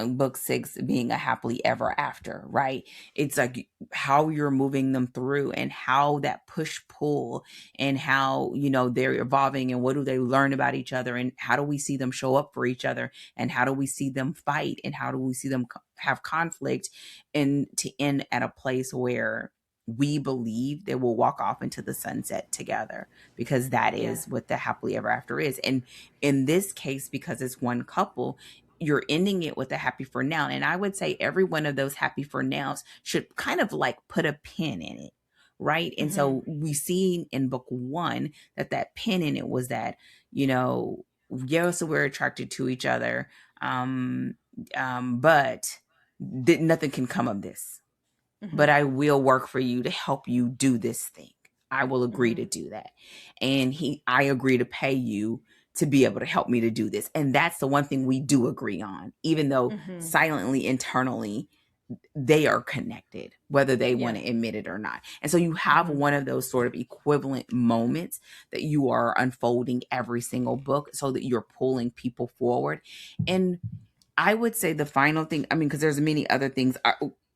book 6 being a happily ever after, right? It's like how you're moving them through and how that push pull and how, they're evolving and what do they learn about each other and how do we see them show up for each other and how do we see them fight and how do we see them have conflict, and to end at a place where we believe they will walk off into the sunset together, because that is what the happily ever after is. And in this case, because it's one couple, you're ending it with a happy for now. And I would say every one of those happy for nows should kind of like put a pin in it, right? And so we see in book 1 that pin in it was that, so we're attracted to each other, but nothing can come of this. But I will work for you to help you do this thing. I will agree to do that. And I agree to pay you to be able to help me to do this. And that's the one thing we do agree on, even though silently, internally, they are connected, whether they want to admit it or not. And so you have one of those sort of equivalent moments that you are unfolding every single book so that you're pulling people forward. And I would say the final thing, because there's many other things.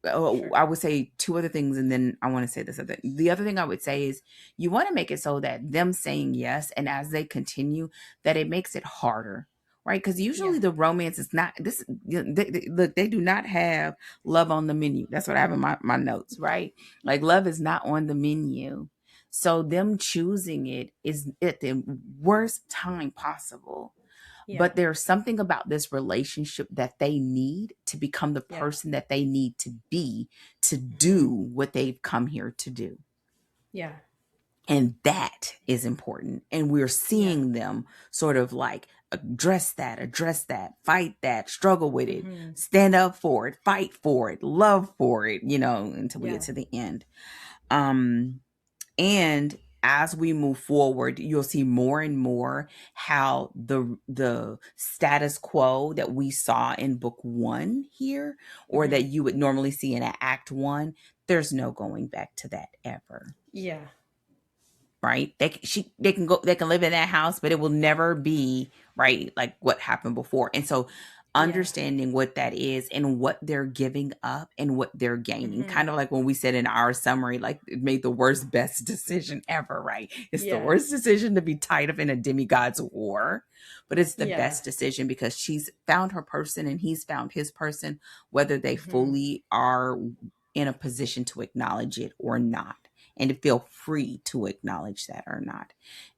I would say 2 other things, and then I want to say this other. The other thing I would say is you want to make it so that them saying yes, and as they continue, that it makes it harder, right? Because usually the romance is not this. Look, they do not have love on the menu. That's what I have in my notes, right? Like love is not on the menu. So them choosing it is at the worst time possible. But there's something about this relationship that they need to become the person that they need to be to do what they've come here to do. Yeah. And that is important. And we're seeing them sort of like address that, fight that, struggle with it, stand up for it, fight for it, love for it, until we get to the end. And as we move forward, you'll see more and more how the status quo that we saw in book 1 here, or that you would normally see in act 1, there's no going back to that ever. Yeah. Right? They can live in that house, but it will never be right like what happened before. And so understanding what that is and what they're giving up and what they're gaining. Kind of like when we said in our summary, like it made the worst, best decision ever, right? It's the worst decision to be tied up in a demigod's war, but it's the best decision because she's found her person and he's found his person, whether they fully are in a position to acknowledge it or not, and to feel free to acknowledge that or not.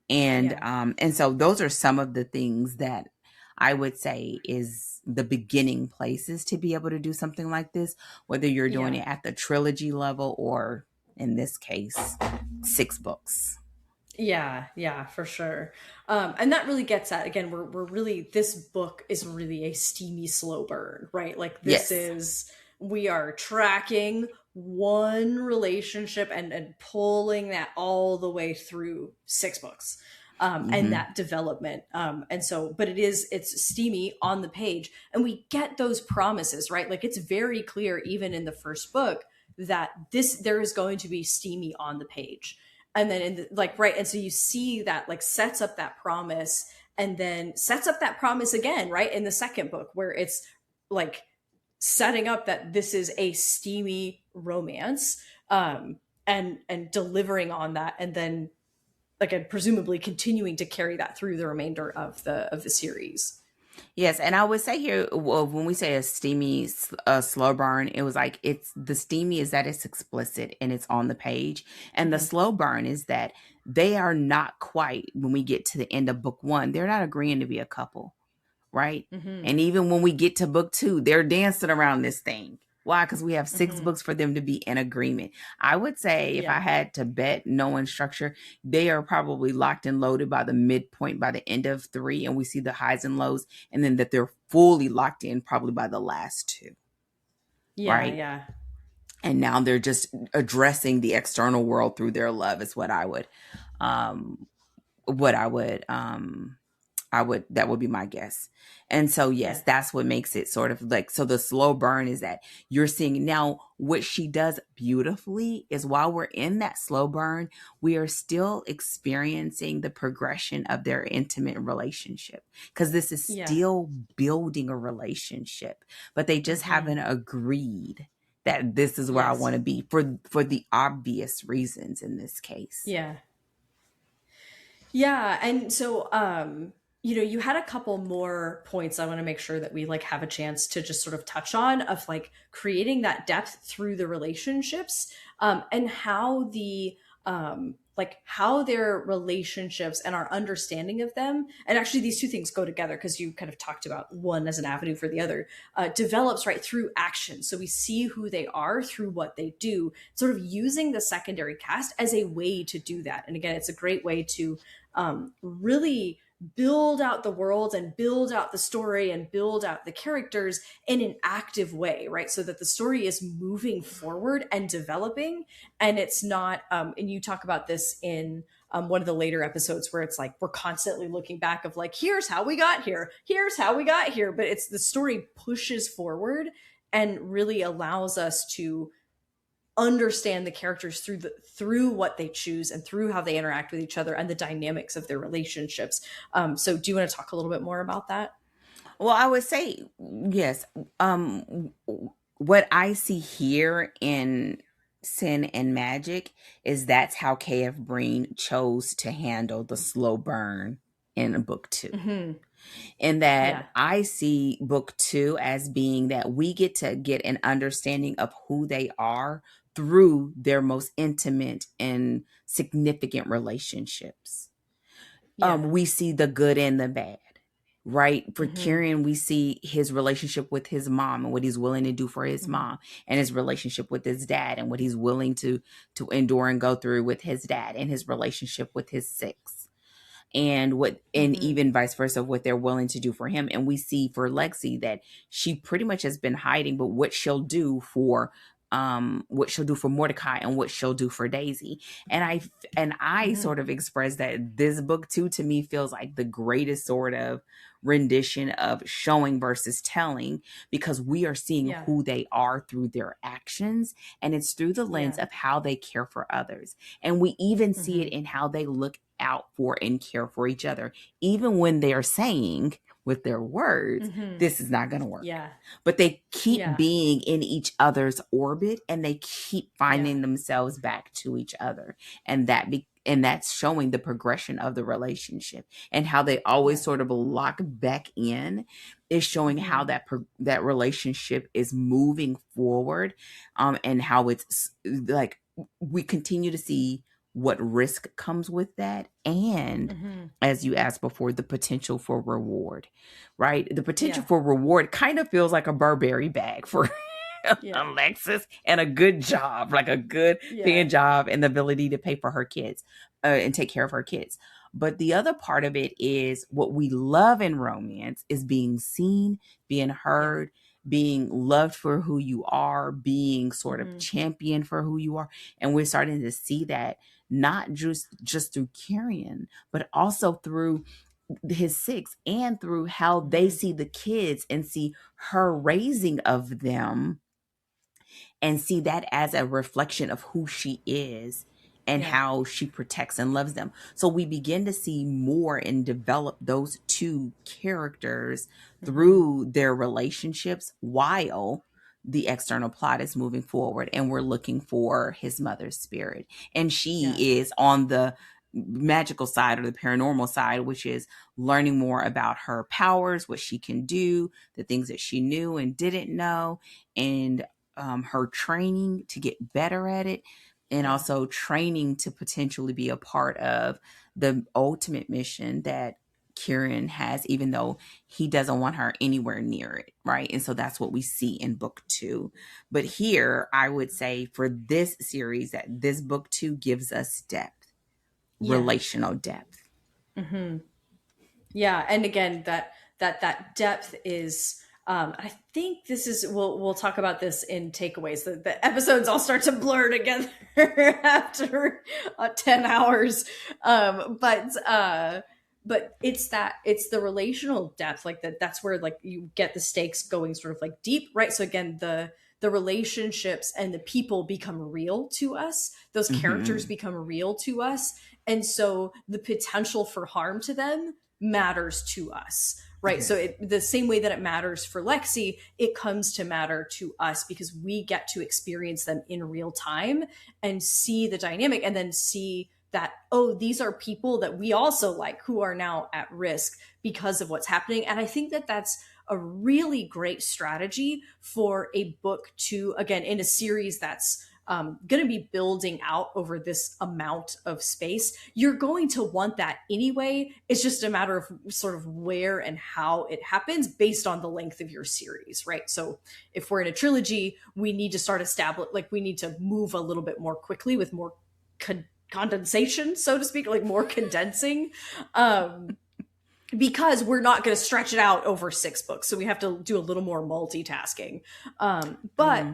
And so those are some of the things that I would say is the beginning places to be able to do something like this, whether you're doing it at the trilogy level or in this case, 6 books. Yeah, for sure. And that really gets at, again, we're really, this book is really a steamy, slow burn, right? Like this is, we are tracking one relationship and pulling that all the way through 6 books. And that development. And so, but it's steamy on the page, and we get those promises, right? Like it's very clear, even in the first book, that there is going to be steamy on the page. And then and so you see that like sets up that promise and then sets up that promise again, right? In the second book, where it's like setting up that this is a steamy romance, and delivering on that. And then and presumably continuing to carry that through the remainder of the series. Yes, and I would say here, when we say a steamy, slow burn, it was like the steamy is that it's explicit and it's on the page, and the slow burn is that they are not quite, when we get to the end of book 1, they're not agreeing to be a couple, right? And even when we get to book 2, they're dancing around this thing. Why? Because we have 6 books for them to be in agreement. I would say if I had to bet, knowing structure, they are probably locked and loaded by the midpoint, by the end of 3, and we see the highs and lows, and then that they're fully locked in probably by the last 2. Yeah, right? yeah. and now they're just addressing the external world through their love is um what I would that would be my guess. And so yes, that's what makes it sort of like, so the slow burn is that you're seeing now what she does beautifully is while we're in that slow burn, we are still experiencing the progression of their intimate relationship, because this is still building a relationship, but they just haven't agreed that this is where I want to be for the obvious reasons in this case. Yeah. And so, you know, you had a couple more points I want to make sure that we like have a chance to just sort of touch on, of like creating that depth through the relationships, and how the, like how their relationships and our understanding of them, and actually these two things go together because you kind of talked about one as an avenue for the other, develops right through action. So we see who they are through what they do, sort of using the secondary cast as a way to do that. And again, it's a great way to really build out the world and build out the story and build out the characters in an active way, right? So that the story is moving forward and developing, and it's not, and you talk about this in one of the later episodes where it's like, we're constantly looking back of like, here's how we got here, here's how we got here. But it's the story pushes forward and really allows us to understand the characters through what they choose and through how they interact with each other and the dynamics of their relationships. So do you want to talk a little bit more about that? Well, I would say yes. What I see here in Sin and Magic is that's how K.F. Breene chose to handle the slow burn in book 2. In that I see book 2 as being that we get to get an understanding of who they are through their most intimate and significant relationships. We see the good and the bad, right? For Kieran, we see his relationship with his mom and what he's willing to do for his mom, and his relationship with his dad and what he's willing to endure and go through with his dad, and his relationship with his six, and even vice versa, what they're willing to do for him. And we see for Lexi that she pretty much has been hiding, but what she'll do for Mordecai and what she'll do for Daisy. And I sort of express that this book 2 to me feels like the greatest sort of rendition of showing versus telling, because we are seeing who they are through their actions, and it's through the lens of how they care for others. And we even see it in how they look out for and care for each other, even when they are saying with their words, this is not going to work. But they keep being in each other's orbit, and they keep finding themselves back to each other. And that's showing the progression of the relationship, and how they always sort of lock back in is showing how that relationship is moving forward. And how it's like, we continue to see what risk comes with that. And as you asked before, the potential for reward, right? The potential for reward kind of feels like a Burberry bag for Alexis, and a good job, like a good paying job, and the ability to pay for her kids and take care of her kids. But the other part of it is what we love in romance is being seen, being heard, being loved for who you are, being sort of championed for who you are. And we're starting to see that not just through Kieran, but also through his six, and through how they see the kids and see her raising of them, and see that as a reflection of who she is and how she protects and loves them. So we begin to see more and develop those two characters through their relationships while the external plot is moving forward, and we're looking for his mother's spirit. And she is on the magical side, or the paranormal side, which is learning more about her powers, what she can do, the things that she knew and didn't know, and her training to get better at it, and also training to potentially be a part of the ultimate mission that Kieran has, even though he doesn't want her anywhere near it, right? And so that's what we see in book 2. But here, I would say for this series, that this book 2 gives us depth, relational depth. Yeah, and again, that depth is I think this is we'll talk about this in takeaways. The episodes all start to blur together after 10 hours. But it's the relational depth, like that's where like you get the stakes going sort of like deep, right? So again, the relationships and the people become real to us. Those characters become real to us. And so the potential for harm to them matters to us, right? Yes. So the same way that it matters for Lexi, it comes to matter to us because we get to experience them in real time and see the dynamic, and then see that, oh, these are people that we also like who are now at risk because of what's happening. And I think that that's a really great strategy for a book to, again, in a series that's going to be building out over this amount of space. You're going to want that anyway. It's just a matter of sort of where and how it happens based on the length of your series, right? So if we're in a trilogy, we need to start we need to move a little bit more quickly with more condensation, so to speak, like more condensing, because we're not going to stretch it out over 6 books. So we have to do a little more multitasking. But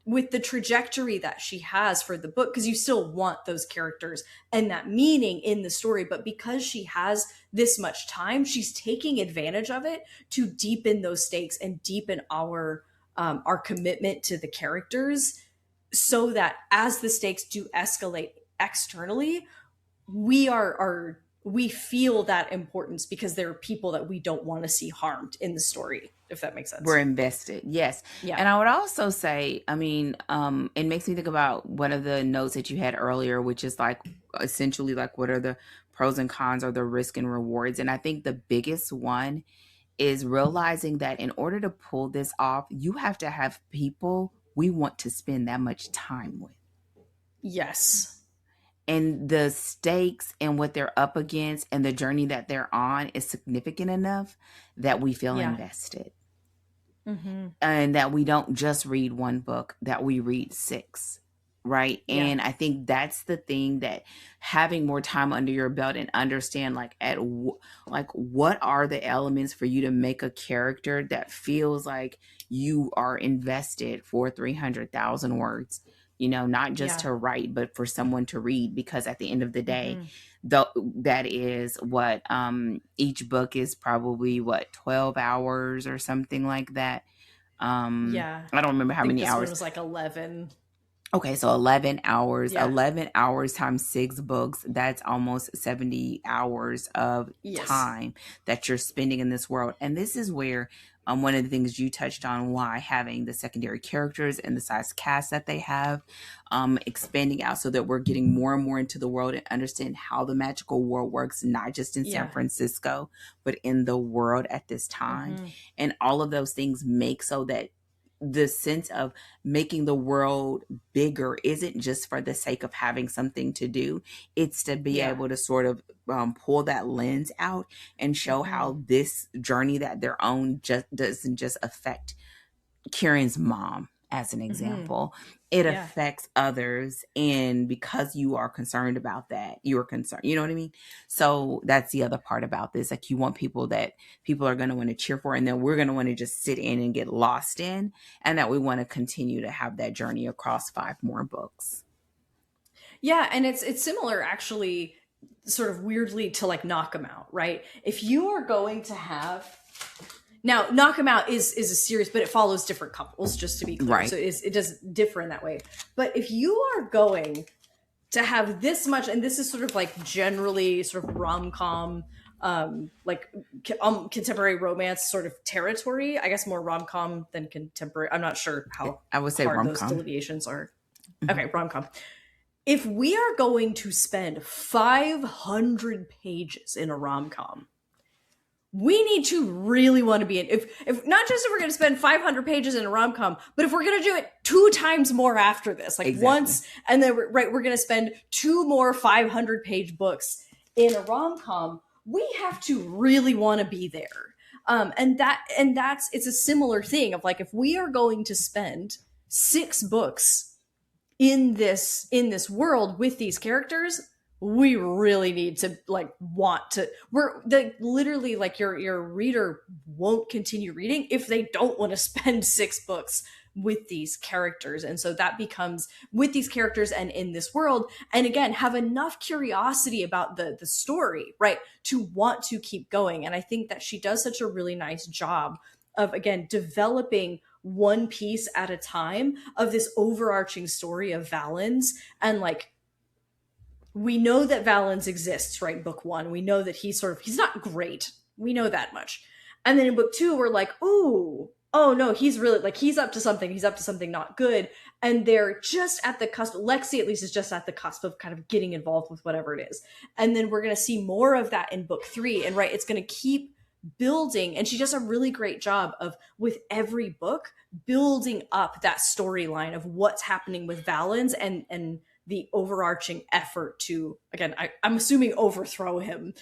with the trajectory that she has for the book, because you still want those characters and that meaning in the story, but because she has this much time, she's taking advantage of it to deepen those stakes and deepen our commitment to the characters, so that as the stakes do escalate externally, we feel that importance because there are people that we don't want to see harmed in the story, if that makes sense. We're invested. Yes. Yeah. And I would also say, I mean, it makes me think about one of the notes that you had earlier, which is like essentially like what are the pros and cons or the risk and rewards. And I think the biggest one is realizing that in order to pull this off, you have to have people we want to spend that much time with. Yes. And the stakes and what they're up against and the journey that they're on is significant enough that we feel invested. And that we don't just read one book, that we read 6, right? Yeah. And I think that's the thing, that having more time under your belt and understand like what are the elements for you to make a character that feels like you are invested for 300,000 words. You know, not just to write, but for someone to read, because at the end of the day, that is what each book is probably 12 hours or something like that. I don't remember how many hours. It was like 11. Okay, so 11 hours. 11 hours times 6 books. That's almost 70 hours of time that you're spending in this world. And this is where one of the things you touched on, why having the secondary characters and the size cast that they have, expanding out so that we're getting more and more into the world and understand how the magical world works, not just in San Francisco, but in the world at this time. And all of those things make so that the sense of making the world bigger isn't just for the sake of having something to do. It's to be able to sort of pull that lens out and show how this journey that they're on just doesn't just affect Kieran's mom, as an example. It affects others. And because you are concerned about that, you're concerned. You know what I mean? So that's the other part about this. Like, you want people that people are going to want to cheer for, and then we're going to want to just sit in and get lost in, and that we want to continue to have that journey across 5 more books. Yeah. And it's similar, actually, sort of weirdly, to like Knock 'Em Out, right? If you are going to have... Now, Knock 'Em Out is a series, but it follows different couples, just to be clear. Right. So it does differ in that way. But if you are going to have this much, and this is sort of like generally sort of rom-com, contemporary romance sort of territory, I guess more rom-com than contemporary. I'm not sure how I would say hard rom-com. those delineations are. Okay, rom-com. If we are going to spend 500 pages in a rom-com, we need to really want to be in, if not just if we're going to spend 500 pages in a rom-com, but if we're going to do it 2 times more after this, like once, and then we're going to spend 2 more 500 page books in a rom-com, we have to really want to be there. It's a similar thing of like, if we are going to spend 6 books in this world with these characters, we really need to like want to, we're the literally like your reader won't continue reading if they don't want to spend 6 books with these characters. And so that becomes with these characters and in this world, and again have enough curiosity about the story, right, to want to keep going. And I think that she does such a really nice job of again developing one piece at a time of this overarching story of Valens. And like we know that Valens exists, right? Book 1, we know that he's not great, we know that much. And then in book 2 we're like, ooh, oh no, he's really like, he's up to something not good. And they're just at the cusp, Lexi at least is just at the cusp of kind of getting involved with whatever it is. And then we're going to see more of that in book 3, and right, it's going to keep building. And she does a really great job of, with every book, building up that storyline of what's happening with Valens and the overarching effort to, again, I'm assuming overthrow him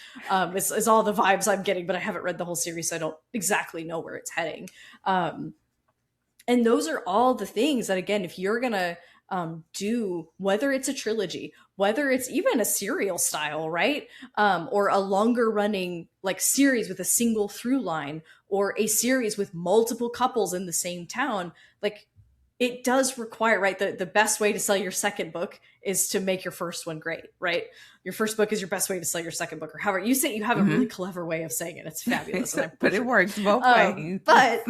is all the vibes I'm getting, but I haven't read the whole series, so I don't exactly know where it's heading. And those are all the things that, again, if you're going to do, whether it's a trilogy, whether it's even a serial style, right? Or a longer running like series with a single through line, or a series with multiple couples in the same town, like it does require, right? The best way to sell your second book is to make your first one great, right? Your first book is your best way to sell your second book, or however you say. You have a really clever way of saying it. It's fabulous. And but it works both ways. But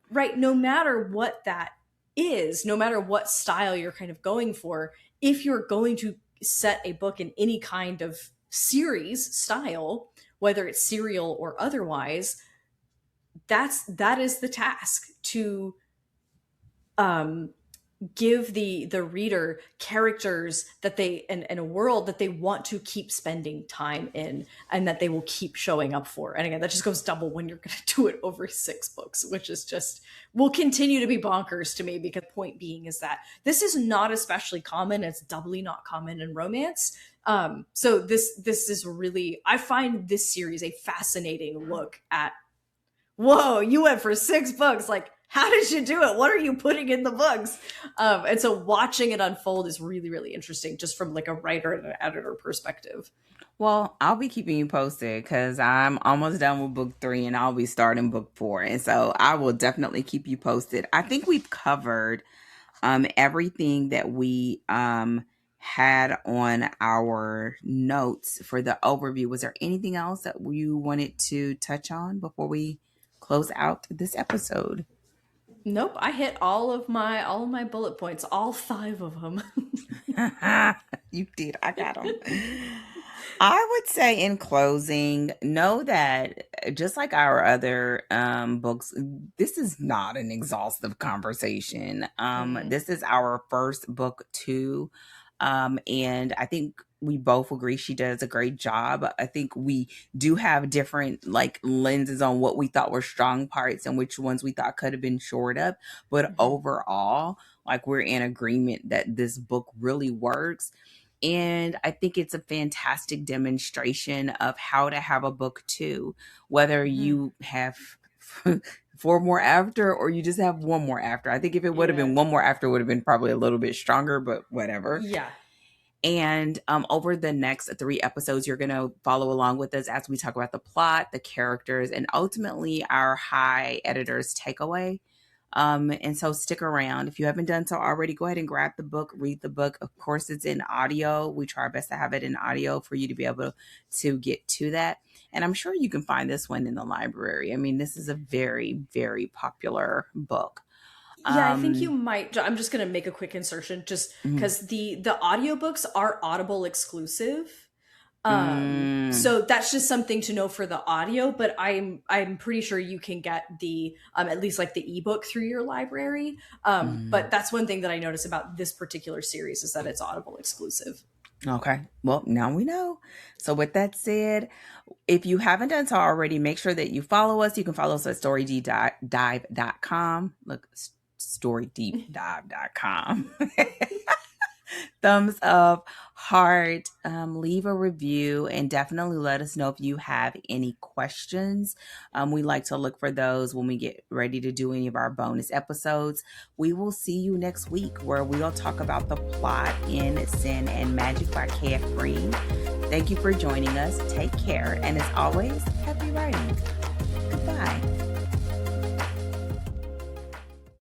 right, no matter what that is, no matter what style you're kind of going for, if you're going to set a book in any kind of series style, whether it's serial or otherwise, that is the task, to give the reader characters that they and a world that they want to keep spending time in, and that they will keep showing up for. And again, that just goes double when you're going to do it over 6 books, which is just will continue to be bonkers to me, because point being is that this is not especially common. It's doubly not common in romance. So this is really, I find this series a fascinating look at, whoa, you went for 6 books, like how did you do it? What are you putting in the books? And so watching it unfold is really, really interesting, just from like a writer and an editor perspective. Well, I'll be keeping you posted because I'm almost done with book 3 and I'll be starting book 4. And so I will definitely keep you posted. I think we've covered everything that we had on our notes for the overview. Was there anything else that you wanted to touch on before we close out this episode? Nope, I hit all of my bullet points, all 5 of them. You did. I got them. I would say in closing, know that just like our other books, this is not an exhaustive conversation. This is our first book too. And I think we both agree she does a great job. I think we do have different like lenses on what we thought were strong parts and which ones we thought could have been shored up. But overall, like we're in agreement that this book really works. And I think it's a fantastic demonstration of how to have a book 2, whether you have 4 more after or you just have 1 more after. I think if it would have been 1 more after, it would have been probably a little bit stronger, but whatever. Yeah. And over the next 3 episodes, you're going to follow along with us as we talk about the plot, the characters, and ultimately our high editor's takeaway. And so stick around. If you haven't done so already, go ahead and grab the book, read the book. Of course, it's in audio. We try our best to have it in audio for you to be able to get to that. And I'm sure you can find this one in the library. I mean, this is a very, very popular book. Yeah, I think you might. I'm just going to make a quick insertion just because the audiobooks are Audible exclusive. So that's just something to know for the audio, but I'm pretty sure you can get the at least like the ebook through your library. But that's one thing that I notice about this particular series is that it's Audible exclusive. Okay. Well, now we know. So with that said, if you haven't done so already, make sure that you follow us. You can follow us at storydeepdive.com. Look, storydeepdive.com. thumbs up, heart, leave a review, and definitely let us know if you have any questions. We like to look for those when we get ready to do any of our bonus episodes. We will see you next week where we'll talk about the plot in Sin and Magic by K.F. Breene. Thank you for joining us. Take care. And as always, happy writing. Goodbye.